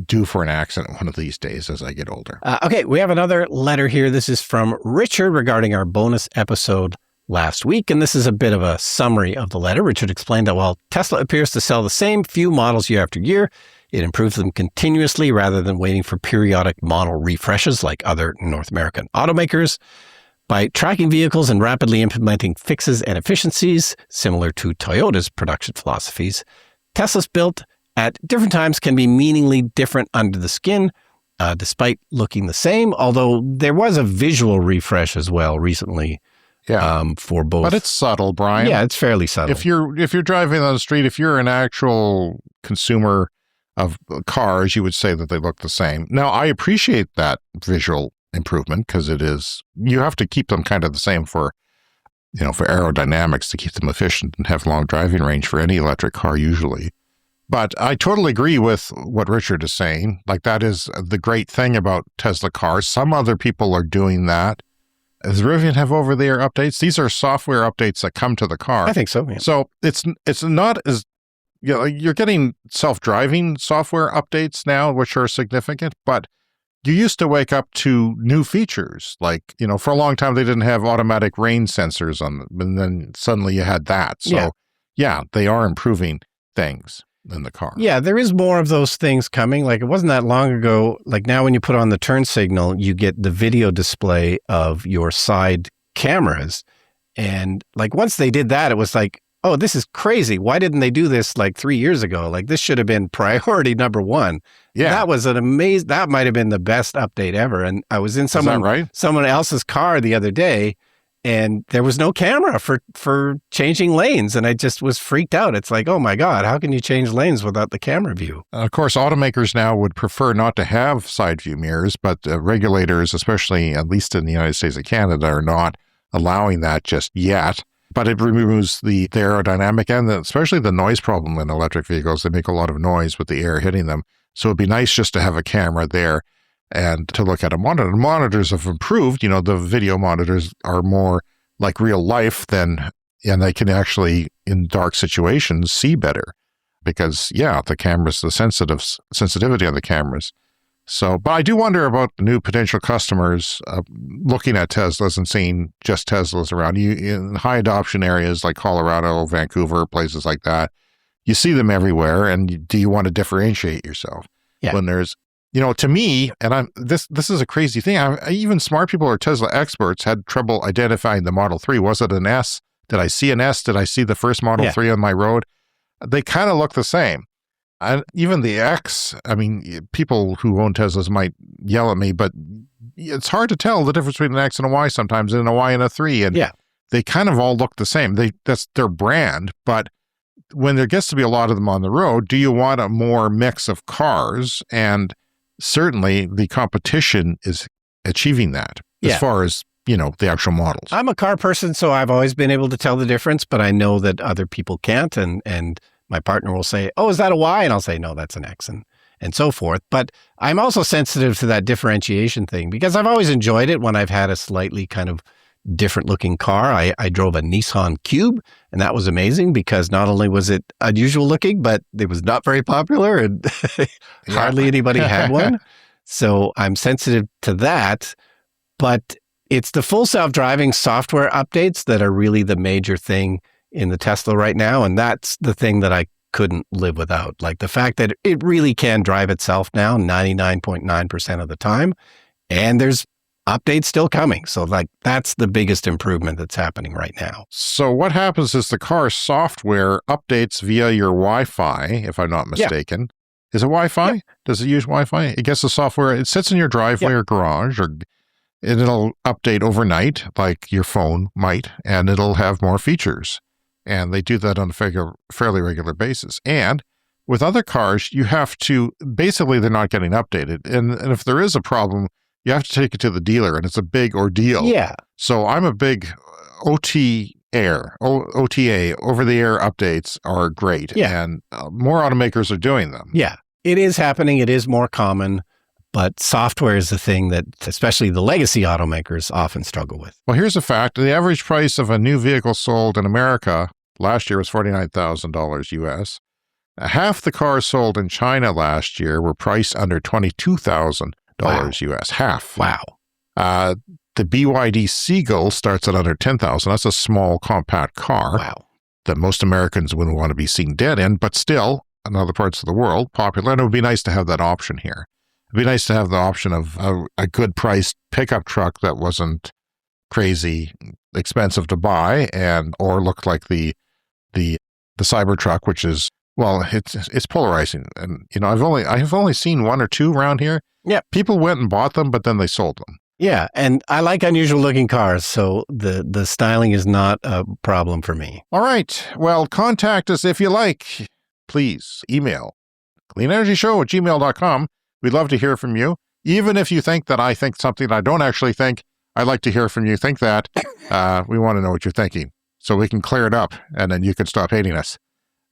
Speaker 2: due for an accident one of these days as I get older.
Speaker 1: Okay, we have another letter here. This is from Richard regarding our bonus episode last week, and this is a bit of a summary of the letter. Richard explained that while Tesla appears to sell the same few models year after year, it improves them continuously rather than waiting for periodic model refreshes like other North American automakers. By tracking vehicles and rapidly implementing fixes and efficiencies, similar to Toyota's production philosophies, Tesla's built at different times can be meaningfully different under the skin, despite looking the same, although there was a visual refresh as well recently. For both.
Speaker 2: But it's subtle, Brian.
Speaker 1: Yeah, it's fairly subtle.
Speaker 2: If you're driving on the street, if you're an actual consumer of cars, you would say that they look the same. Now, I appreciate that visual improvement, because you have to keep them kind of the same for aerodynamics, to keep them efficient and have long driving range for any electric car usually. But I totally agree with what Richard is saying. Like, that is the great thing about Tesla cars. Some other people are doing that. Does Rivian have over-the-air updates? These are software updates that come to the car.
Speaker 1: I think so, yeah.
Speaker 2: So it's not as, you're getting self-driving software updates now, which are significant, but you used to wake up to new features. Like, for a long time, they didn't have automatic rain sensors on them, and then suddenly you had that. So yeah, they are improving things in the car.
Speaker 1: Yeah, there is more of those things coming. Like, it wasn't that long ago. Like, now when you put on the turn signal, you get the video display of your side cameras. And like, once they did that, it was like, oh, this is crazy. Why didn't they do this like 3 years ago? Like, this should have been priority number one. Yeah. That was that might have been the best update ever. And I was in someone else's car the other day, and there was no camera for changing lanes. And I just was freaked out. It's like, oh my God, how can you change lanes without the camera view?
Speaker 2: Of course, automakers now would prefer not to have side view mirrors, but regulators, especially at least in the United States and Canada, are not allowing that just yet. But it removes the aerodynamic and especially the noise problem in electric vehicles. They make a lot of noise with the air hitting them. So it'd be nice just to have a camera there and to look at a monitor. Monitors have improved. The video monitors are more like real life and they can actually, in dark situations, see better because, the cameras, the sensitivity of the cameras. So, but I do wonder about new potential customers looking at Teslas and seeing just Teslas around. You in high adoption areas like Colorado, Vancouver, places like that, you see them everywhere. And do you want to differentiate yourself?
Speaker 1: Yeah.
Speaker 2: When there's, to me, and this is a crazy thing. Even smart people or Tesla experts had trouble identifying the Model 3. Was it an S? Did I see an S? Did I see the first Model 3 on my road? They kind of look the same. And even the X, people who own Teslas might yell at me, but it's hard to tell the difference between an X and a Y sometimes, and a Y and a 3. And they kind of all look the same. That's their brand. But when there gets to be a lot of them on the road, do you want a more mix of cars? And certainly the competition is achieving that as far as, the actual models.
Speaker 1: I'm a car person, so I've always been able to tell the difference, but I know that other people can't. And my partner will say, oh, is that a Y? And I'll say, no, that's an X, and so forth. But I'm also sensitive to that differentiation thing because I've always enjoyed it when I've had a slightly kind of different looking car. I drove a Nissan Cube, and that was amazing because not only was it unusual looking, but it was not very popular and hardly anybody had one. So I'm sensitive to that. But it's the full self-driving software updates that are really the major thing in the Tesla right now. And that's the thing that I couldn't live without. Like the fact that it really can drive itself now 99.9% of the time. And there's updates still coming. So like that's the biggest improvement that's happening right now.
Speaker 2: So what happens is the car software updates via your Wi-Fi, if I'm not mistaken. Is it Wi-Fi?
Speaker 1: Yep.
Speaker 2: Does it use Wi-Fi? It gets the software. It sits in your driveway or garage, or it'll update overnight like your phone might, and it'll have more features. And they do that on a fairly regular basis. And with other cars, you have to, basically they're not getting updated. And if there is a problem, you have to take it to the dealer, and it's a big ordeal.
Speaker 1: Yeah.
Speaker 2: So I'm a big OTA, over-the-air updates are great.
Speaker 1: Yeah.
Speaker 2: And more automakers are doing them.
Speaker 1: Yeah, it is happening. It is more common, but software is the thing that especially the legacy automakers often struggle with.
Speaker 2: Well, here's a fact. The average price of a new vehicle sold in America last year was $49,000 US. Half the cars sold in China last year were priced under $22,000 US. Half.
Speaker 1: Wow.
Speaker 2: The BYD Seagull starts at under $10,000. That's a small, compact car that most Americans wouldn't want to be seen dead in, but still, in other parts of the world, popular. And it would be nice to have that option here. It'd be nice to have the option of a good priced pickup truck that wasn't crazy expensive to buy or looked like the Cybertruck, which is, well, it's polarizing. And I've only seen one or two around here.
Speaker 1: Yeah.
Speaker 2: People went and bought them, but then they sold them.
Speaker 1: Yeah, and I like unusual looking cars, so the styling is not a problem for me.
Speaker 2: All right. Well, contact us if you like. Please email cleanenergyshow@gmail.com. We'd love to hear from you. Even if you think that I think something I don't actually think, I'd like to hear from you. Think that. We want to know what you're thinking so we can clear it up, and then you can stop hating us.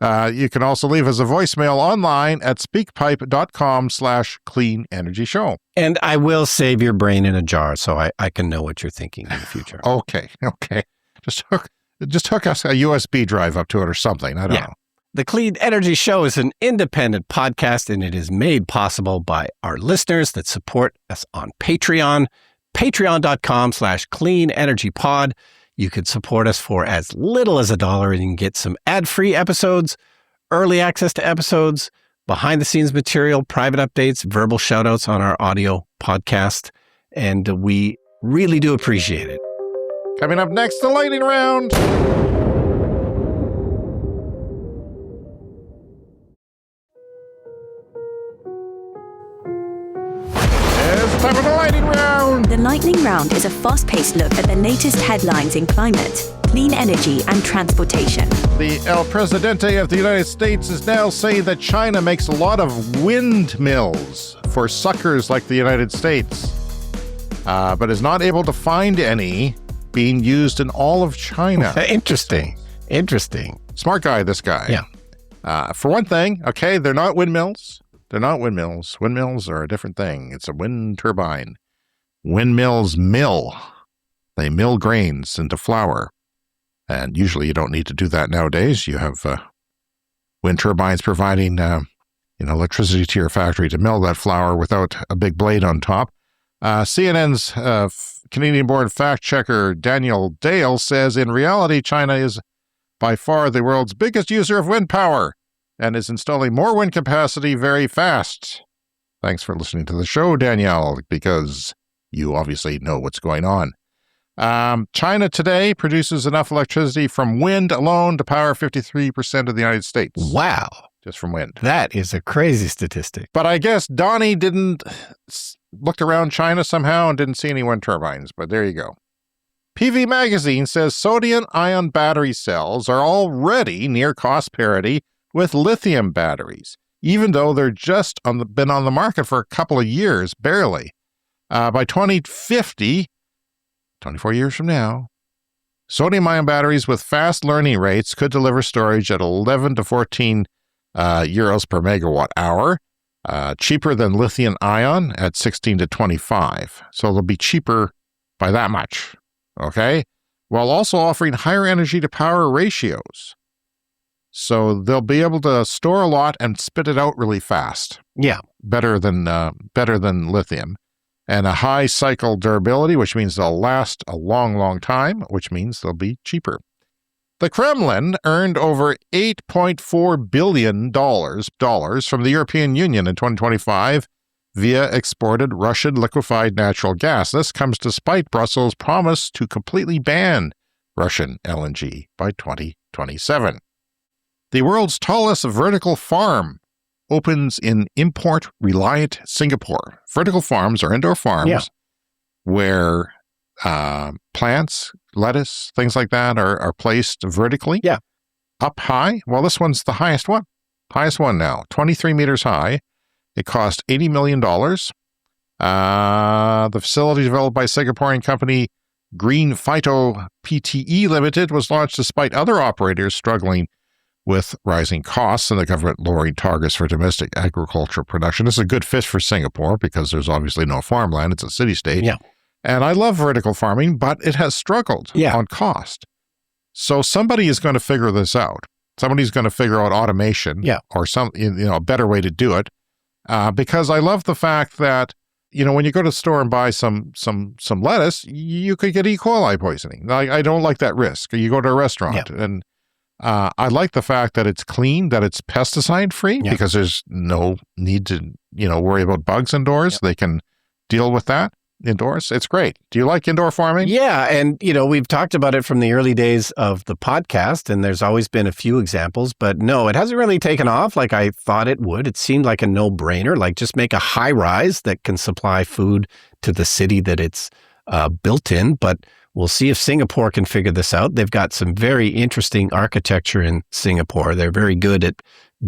Speaker 2: You can also leave us a voicemail online at speakpipe.com/cleanenergyshow.
Speaker 1: And I will save your brain in a jar so I can know what you're thinking in the future.
Speaker 2: Okay. Just hook us a USB drive up to it or something. I don't know.
Speaker 1: The Clean Energy Show is an independent podcast, and it is made possible by our listeners that support us on Patreon, patreon.com/cleanenergypod. You can support us for as little as $1 and you can get some ad-free episodes, early access to episodes, behind-the-scenes material, private updates, verbal shout-outs on our audio podcast, and we really do appreciate it.
Speaker 2: Coming up next, the lightning round. It's time for the lightning round.
Speaker 3: The Lightning Round is a fast-paced look at the latest headlines in climate, clean energy, and transportation.
Speaker 2: The El Presidente of the United States is now saying that China makes a lot of windmills for suckers like the United States, but is not able to find any being used in all of China.
Speaker 1: Interesting.
Speaker 2: Smart guy, this guy.
Speaker 1: Yeah.
Speaker 2: For one thing, okay, they're not windmills. They're not windmills. Windmills are a different thing. It's a wind turbine. Windmills mill. They mill grains into flour. And usually you don't need to do that nowadays. You have wind turbines providing electricity to your factory to mill that flour without a big blade on top. CNN's Canadian-born fact-checker Daniel Dale says, in reality, China is by far the world's biggest user of wind power and is installing more wind capacity very fast. Thanks for listening to the show, Danielle, because you obviously know what's going on. China today produces enough electricity from wind alone to power 53% of the United States.
Speaker 1: Wow.
Speaker 2: Just from wind.
Speaker 1: That is a crazy statistic.
Speaker 2: But I guess Donnie didn't look around China somehow and didn't see any wind turbines, but there you go. PV Magazine says sodium-ion battery cells are already near cost parity with lithium batteries, even though they're just been on the market for a couple of years, barely. By 2050, 24 years from now, sodium-ion batteries with fast learning rates could deliver storage at 11 to 14 euros per megawatt hour, cheaper than lithium-ion at 16 to 25. So they'll be cheaper by that much, okay? While also offering higher energy to power ratios. So they'll be able to store a lot and spit it out really fast.
Speaker 1: Yeah.
Speaker 2: Better than lithium. And a high cycle durability, which means they'll last a long, long time, which means they'll be cheaper. The Kremlin earned over $8.4 billion from the European Union in 2025 via exported Russian liquefied natural gas. This comes despite Brussels' promise to completely ban Russian LNG by 2027. The world's tallest vertical farm opens in import-reliant Singapore. Vertical farms are indoor farms where plants, lettuce, things like that are placed vertically up high. Well, this one's the highest one. Highest one now, 23 meters high. It cost $80 million. The facility developed by Singaporean company Green Phyto Pte Limited was launched despite other operators struggling with rising costs and the government lowering targets for domestic agricultural production. This is a good fit for Singapore because there's obviously no farmland. It's a city-state.
Speaker 1: Yeah.
Speaker 2: And I love vertical farming, but it has struggled on cost. So somebody is going to figure this out. Somebody's going to figure out automation or some, a better way to do it. Because I love the fact that, when you go to the store and buy some lettuce, you could get E. coli poisoning. I don't like that risk. You go to a restaurant and I like the fact that it's clean, that it's pesticide free because there's no need to, worry about bugs indoors. They can deal with that indoors. It's great. Do you like indoor farming?
Speaker 1: Yeah. And, we've talked about it from the early days of the podcast, and there's always been a few examples, but no, it hasn't really taken off like I thought it would. It seemed like a no-brainer, like just make a high rise that can supply food to the city that it's built in. But we'll see if Singapore can figure this out. They've got some very interesting architecture in Singapore. They're very good at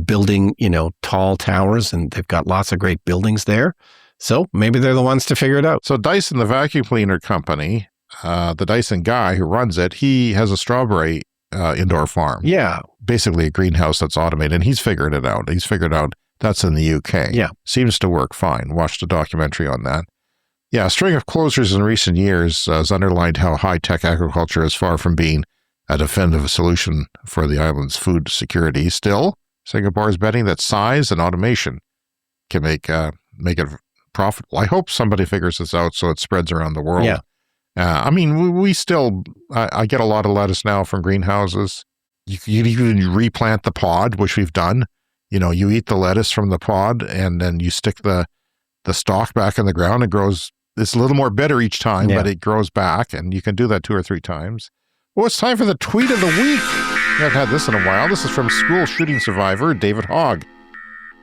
Speaker 1: building, tall towers, and they've got lots of great buildings there. So maybe they're the ones to figure it out.
Speaker 2: So Dyson, the vacuum cleaner company, the Dyson guy who runs it, he has a strawberry indoor farm.
Speaker 1: Yeah.
Speaker 2: Basically a greenhouse that's automated, and he's figured it out. He's figured out that's in the UK.
Speaker 1: Yeah.
Speaker 2: Seems to work fine. Watched a documentary on that. Yeah, a string of closures in recent years has underlined how high-tech agriculture is far from being a definitive solution for the island's food security. Still, Singapore is betting that size and automation can make it profitable. I hope somebody figures this out so it spreads around the world.
Speaker 1: Yeah.
Speaker 2: We still, I get a lot of lettuce now from greenhouses. You can even replant the pod, which we've done. You eat the lettuce from the pod and then you stick the stalk back in the ground. It grows. It's a little more bitter each time, but it grows back, and you can do that 2 or 3 times. Well, it's time for the tweet of the week. We haven't had this in a while. This is from school shooting survivor David Hogg.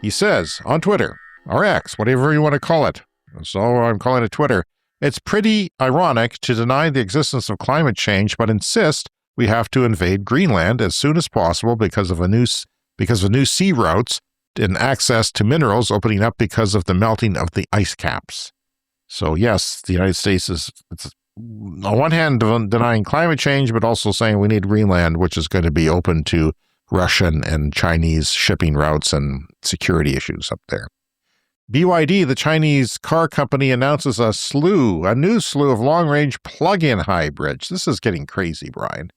Speaker 2: He says on Twitter, or X, whatever you want to call it. So I'm calling it Twitter. It's pretty ironic to deny the existence of climate change, but insist we have to invade Greenland as soon as possible because of new sea routes and access to minerals opening up because of the melting of the ice caps. So yes, the United States is on one hand denying climate change, but also saying we need Greenland, which is going to be open to Russian and Chinese shipping routes and security issues up there. BYD, the Chinese car company, announces a new slew of long-range plug-in hybrids. This is getting crazy, Brian.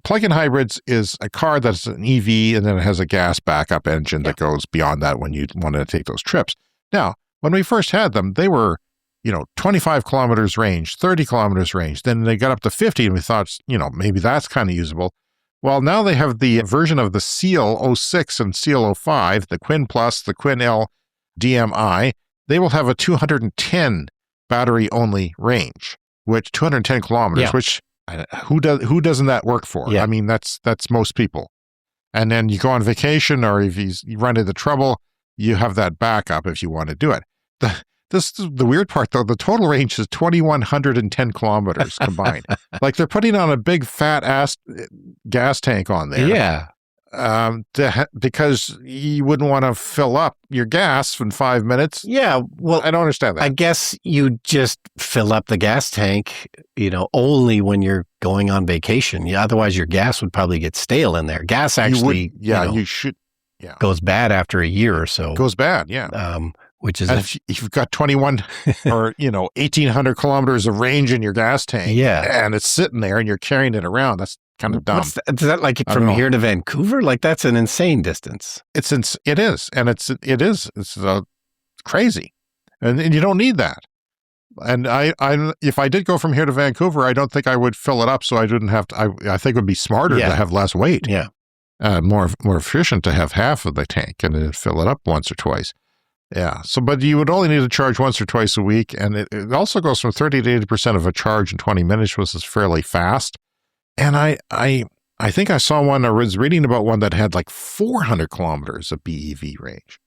Speaker 2: Plug-in hybrids is a car that's an EV and then it has a gas backup engine that goes beyond that when you want to take those trips. Now, when we first had them, they were, 25 kilometers range, 30 kilometers range. Then they got up to 50 and we thought, maybe that's kind of usable. Well, now they have the version of the Seal 06 and Seal 05, the Quinn Plus, the Quinn L DMI. They will have a 210 battery-only range, which 210 kilometers, which who doesn't that work for?
Speaker 1: Yeah.
Speaker 2: I mean, that's most people. And then you go on vacation, or if you run into trouble, you have that backup if you want to do it. The weird part, though, the total range is 2,110 kilometers combined. Like they're putting on a big fat ass gas tank on there.
Speaker 1: Yeah.
Speaker 2: Because you wouldn't want to fill up your gas in 5 minutes.
Speaker 1: Yeah. Well,
Speaker 2: I don't understand that.
Speaker 1: I guess you just fill up the gas tank, only when you're going on vacation. Yeah. Otherwise, your gas would probably get stale in there. Gas actually,
Speaker 2: you should. Yeah.
Speaker 1: Goes bad after a year or so.
Speaker 2: Goes bad. Yeah.
Speaker 1: Which is
Speaker 2: if you've got 21 or 1,800 kilometers of range in your gas tank, and it's sitting there and you're carrying it around, that's kind of dumb.
Speaker 1: Is that like from here to Vancouver? Like that's an insane distance.
Speaker 2: It is, and it's crazy, and you don't need that. And I if I did go from here to Vancouver, I don't think I would fill it up, so I didn't have to. I think it would be smarter to have less weight.
Speaker 1: Yeah,
Speaker 2: more efficient to have half of the tank and then fill it up once or twice. Yeah. So, but you would only need to charge once or twice a week. And it also goes from 30 to 80% of a charge in 20 minutes, which is fairly fast. And I think I saw one, I was reading about one that had like 400 kilometers of BEV range,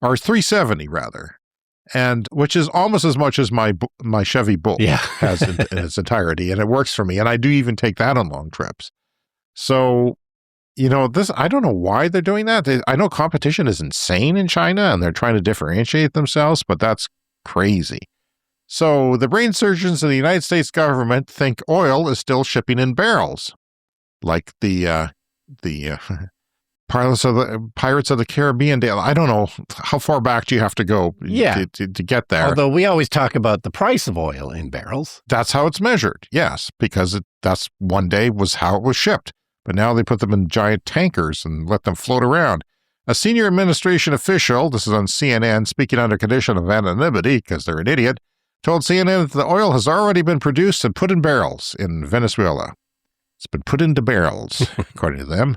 Speaker 2: or 370 rather. And which is almost as much as my Chevy Bolt has in its entirety. And it works for me. And I do even take that on long trips. So, I don't know why they're doing that. I know competition is insane in China and they're trying to differentiate themselves, but that's crazy. So the brain surgeons of the United States government think oil is still shipping in barrels, like the Pirates of the Caribbean. I don't know how far back do you have to go to get there.
Speaker 1: Although we always talk about the price of oil in barrels.
Speaker 2: That's how it's measured, yes, because that's one day was how it was shipped. But now they put them in giant tankers and let them float around. A senior administration official, this is on CNN, speaking under condition of anonymity because they're an idiot, told CNN that the oil has already been produced and put in barrels in Venezuela. It's been put into barrels, according to them.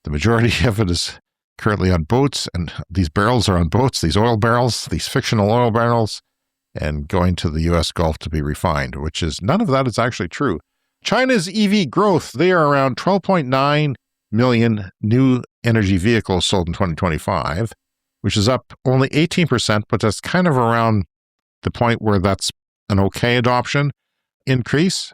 Speaker 2: The majority of it is currently on boats, and these barrels are on boats, these oil barrels, these fictional oil barrels, and going to the U.S. Gulf to be refined, which is, none of that is actually true. China's EV growth, they are around 12.9 million new energy vehicles sold in 2025, which is up only 18%, but that's kind of around the point where that's an okay adoption increase.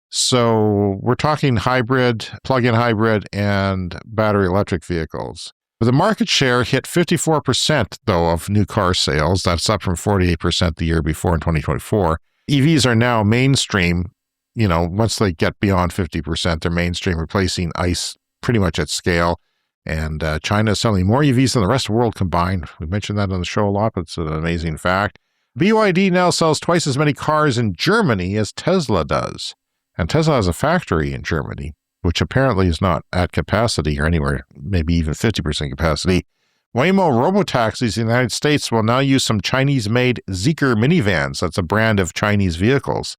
Speaker 2: So we're talking hybrid, plug-in hybrid, and battery electric vehicles. The market share hit 54%, though, of new car sales. That's up from 48% the year before in 2024. EVs are now mainstream. Once they get beyond 50%, they're mainstream, replacing ICE pretty much at scale. And China is selling more EVs than the rest of the world combined. We mentioned that on the show a lot, but it's an amazing fact. BYD now sells twice as many cars in Germany as Tesla does. And Tesla has a factory in Germany, which apparently is not at capacity or anywhere, maybe even 50% capacity. Waymo robotaxis in the United States will now use some Chinese-made Zeekr minivans. That's a brand of Chinese vehicles.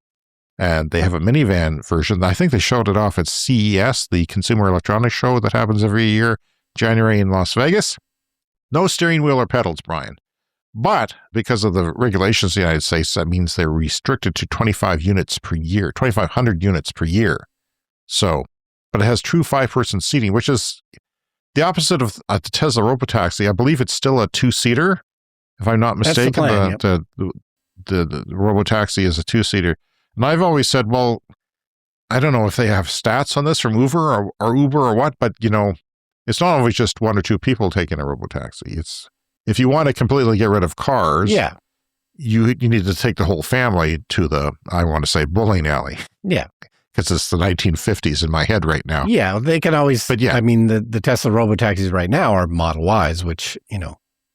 Speaker 2: And they have a minivan version. I think they showed it off at CES, the Consumer Electronics Show that happens every year, January in Las Vegas. No steering wheel or pedals, Brian. But because of the regulations in the United States, that means they're restricted to 25 units per year, 2,500 units per year. So, but it has true 5-person seating, which is the opposite of the Tesla robotaxi. I believe it's still a 2-seater, if I'm not mistaken.
Speaker 1: That's the plan,
Speaker 2: the robotaxi is a 2-seater. And I've always said, well, I don't know if they have stats on this from Uber or Uber or what, but, it's not always just one or two people taking a robotaxi. It's, if you want to completely get rid of cars, you need to take the whole family to the, I want to say, bowling alley.
Speaker 1: Yeah.
Speaker 2: Because it's the 1950s in my head right now.
Speaker 1: Yeah, they can always, but I mean, the Tesla robotaxis right now are Model Ys, which,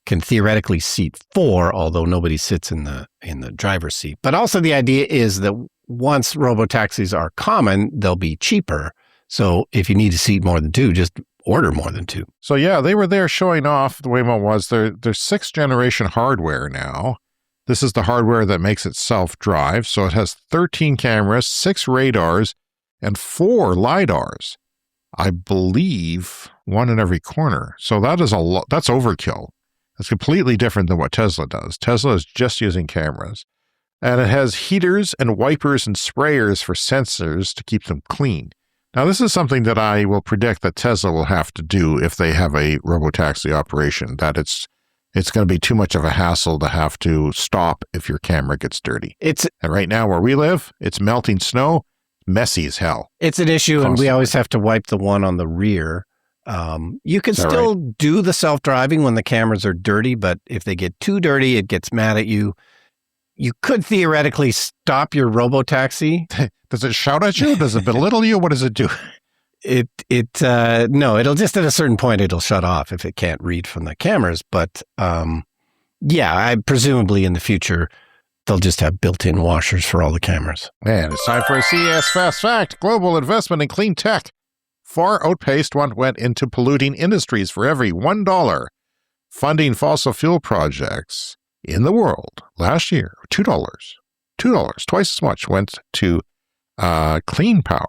Speaker 1: can theoretically seat 4, although nobody sits in the driver's seat. But also the idea is that once robotaxis are common, they'll be cheaper. So if you need to seat more than 2, just order more than 2.
Speaker 2: So yeah, they were there showing off, the Waymo was, their 6th generation hardware now. This is the hardware that makes it self-drive. So it has 13 cameras, 6 radars, and 4 LiDARs. I believe 1 in every corner. So that is that's overkill. It's completely different than what Tesla does. Tesla is just using cameras. And it has heaters and wipers and sprayers for sensors to keep them clean. Now, this is something that I will predict that Tesla will have to do if they have a robotaxi operation, that it's going to be too much of a hassle to have to stop if your camera gets dirty. And right now where we live, it's melting snow, messy as hell.
Speaker 1: It's an issue, constantly. And we always have to wipe the one on the rear. You can still do the self-driving when the cameras are dirty, but if they get too dirty, it gets mad at you. You could theoretically stop your robotaxi.
Speaker 2: Does it shout at you? Does it belittle you? What does it do?
Speaker 1: No, it'll just at a certain point, it'll shut off if it can't read from the cameras. But presumably in the future, they'll just have built-in washers for all the cameras.
Speaker 2: And it's time for a CES Fast Fact. Global investment in clean tech far outpaced what went into polluting industries. For every $1 funding fossil fuel projects in the world last year, $2, twice as much went to clean power,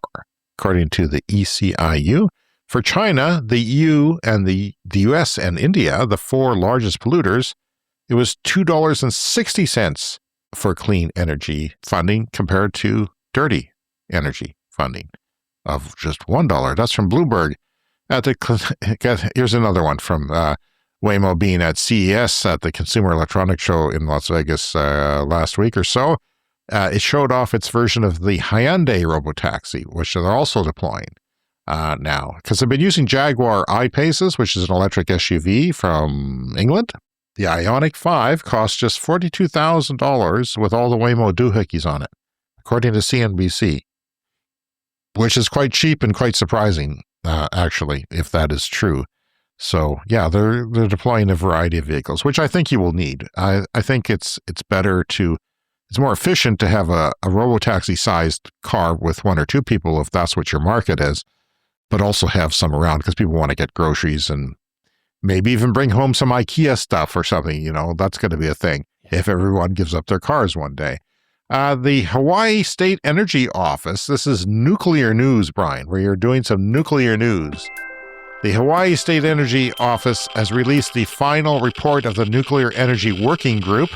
Speaker 2: according to the ECIU. For China, the EU and the US and India, the 4 largest polluters, it was $2.60 for clean energy funding compared to dirty energy funding of just $1. That's from Bloomberg. Here's another one from Waymo being at CES at the Consumer Electronics Show in Las Vegas last week or so. It showed off its version of the Hyundai robotaxi, which they're also deploying now. Because they've been using Jaguar I-Paces, which is an electric SUV from England. The Ioniq 5 costs just $42,000 with all the Waymo doohickeys on it, according to CNBC, which is quite cheap and quite surprising, actually, if that is true. So, yeah, they're deploying a variety of vehicles, which I think you will need. I think it's more efficient to have a robotaxi-sized car with one or two people if that's what your market is, but also have some around because people want to get groceries and maybe even bring home some IKEA stuff or something. That's going to be a thing if everyone gives up their cars one day. The Hawaii State Energy Office, this is nuclear news, Brian, where you're doing some nuclear news. The Hawaii State Energy Office has released the final report of the Nuclear Energy Working Group.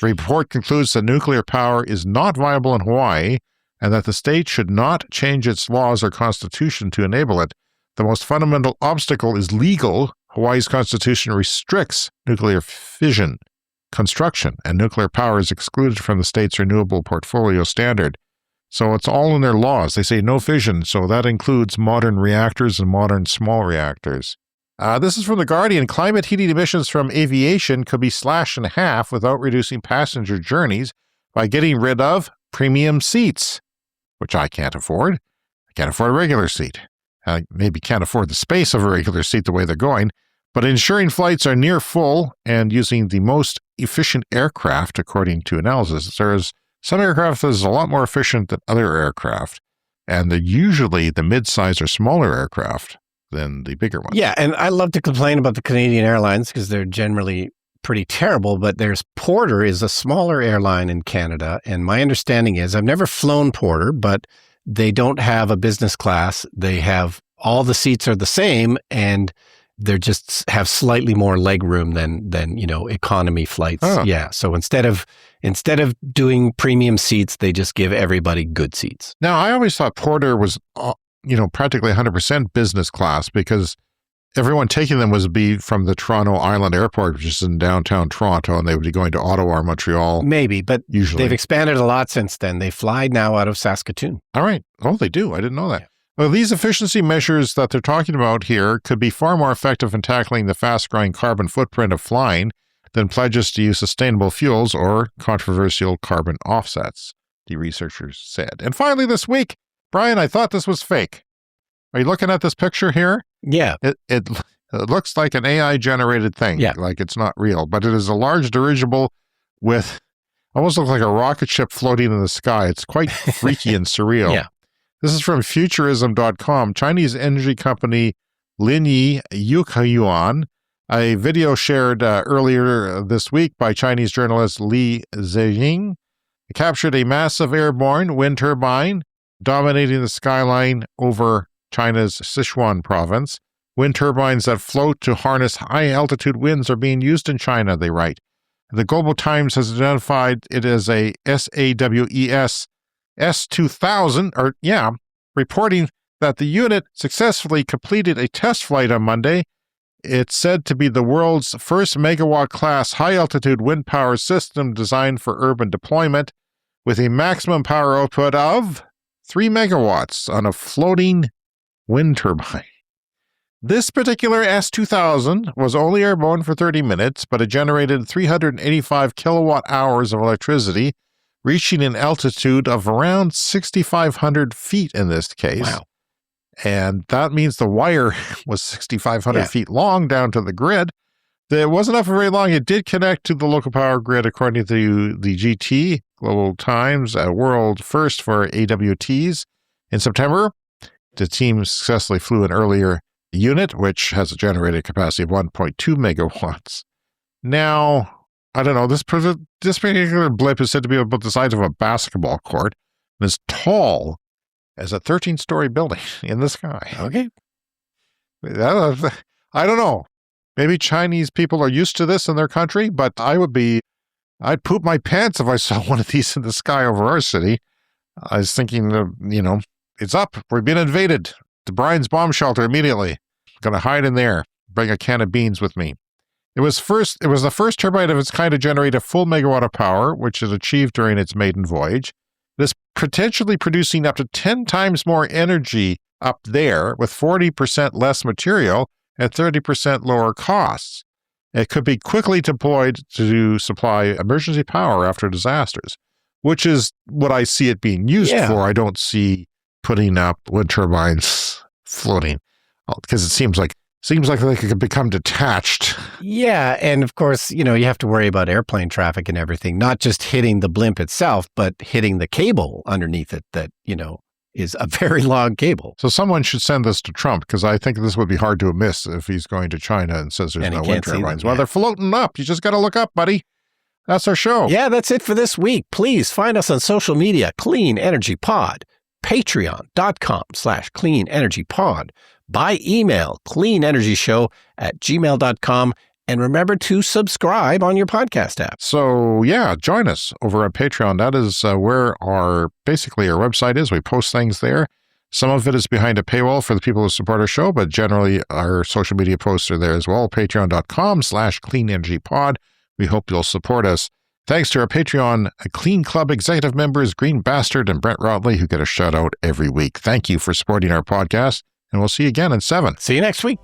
Speaker 2: The report concludes that nuclear power is not viable in Hawaii and that the state should not change its laws or constitution to enable it. The most fundamental obstacle is legal. Hawaii's constitution restricts nuclear fission, construction, and nuclear power is excluded from the state's renewable portfolio standard. So it's all in their laws. They say no fission, so that includes modern reactors and modern small reactors. This is from The Guardian. Climate heating emissions from aviation could be slashed in half without reducing passenger journeys by getting rid of premium seats, which I can't afford. I can't afford a regular seat. I maybe can't afford the space of a regular seat the way they're going, but ensuring flights are near full and using the most efficient aircraft, according to analysis. There's some aircraft that is a lot more efficient than other aircraft, and they're usually the mid-size or smaller aircraft than the bigger ones.
Speaker 1: Yeah, and I love to complain about the Canadian airlines because they're generally pretty terrible, but there's Porter is a smaller airline in Canada, and my understanding is, I've never flown Porter, but they don't have a business class. They have all the seats are the same, and they just have slightly more leg room than economy flights.
Speaker 2: Oh.
Speaker 1: Yeah. So instead of doing premium seats, they just give everybody good seats.
Speaker 2: Now, I always thought Porter was, practically 100% business class because everyone taking them would be from the Toronto Island Airport, which is in downtown Toronto, and they would be going to Ottawa or Montreal.
Speaker 1: Maybe, but
Speaker 2: usually
Speaker 1: they've expanded a lot since then. They fly now out of Saskatoon.
Speaker 2: All right. Oh, they do. I didn't know that. Yeah. Well, these efficiency measures that they're talking about here could be far more effective in tackling the fast-growing carbon footprint of flying than pledges to use sustainable fuels or controversial carbon offsets, the researchers said. And finally this week, Brian, I thought this was fake. Are you looking at this picture here?
Speaker 1: Yeah.
Speaker 2: It looks like an AI-generated thing, like it's not real, but it is a large dirigible with almost looks like a rocket ship floating in the sky. It's quite freaky and surreal.
Speaker 1: Yeah.
Speaker 2: This is from Futurism.com. Chinese energy company Linyi Yuan. A video shared earlier this week by Chinese journalist Li Ziying captured a massive airborne wind turbine dominating the skyline over China's Sichuan province. Wind turbines that float to harness high-altitude winds are being used in China, they write. The Global Times has identified it as a SAWES S2000, reporting that the unit successfully completed a test flight on Monday. It's said to be the world's first megawatt-class high-altitude wind power system designed for urban deployment, with a maximum power output of 3 megawatts on a floating wind turbine. This particular S2000 was only airborne for 30 minutes, but it generated 385 kilowatt hours of electricity, reaching an altitude of around 6,500 feet in this case.
Speaker 1: Wow.
Speaker 2: And that means the wire was 6,500 feet long down to the grid. It wasn't up for very long. It did connect to the local power grid, according to the GT, Global Times, a world first for AWTs. In September, the team successfully flew an earlier unit, which has a generated capacity of 1.2 megawatts. Now, I don't know, this particular blip is said to be about the size of a basketball court and is tall as a 13-story building in the sky.
Speaker 1: Okay.
Speaker 2: I don't know. Maybe Chinese people are used to this in their country, but I'd poop my pants if I saw one of these in the sky over our city. I was thinking, it's up. We're being invaded. The Brian's bomb shelter immediately. Going to hide in there. Bring a can of beans with me. It was the first turbine of its kind to generate a full megawatt of power, which it achieved during its maiden voyage. It is potentially producing up to 10 times more energy up there with 40% less material and 30% lower costs. It could be quickly deployed to supply emergency power after disasters, which is what I see it being used for. I don't see putting up wind turbines floating, because it seems like they could become detached.
Speaker 1: Yeah, and of course, you have to worry about airplane traffic and everything, not just hitting the blimp itself, but hitting the cable underneath it that, is a very long cable.
Speaker 2: So someone should send this to Trump, because I think this would be hard to miss if he's going to China and says there's no wind turbines. Well, they're floating up. You just got to look up, buddy. That's our show.
Speaker 1: Yeah, that's it for this week. Please find us on social media, Clean Energy Pod, patreon.com/Clean Energy Pod, by email, cleanenergyshow@gmail.com. And remember to subscribe on your podcast app.
Speaker 2: So, yeah, join us over at Patreon. That is where our website is. We post things there. Some of it is behind a paywall for the people who support our show, but generally our social media posts are there as well. Patreon.com/CleanEnergyPod. We hope you'll support us. Thanks to our Patreon Clean Club executive members, Green Bastard and Brent Rotley, who get a shout out every week. Thank you for supporting our podcast, and we'll see you again in 7.
Speaker 1: See you next week.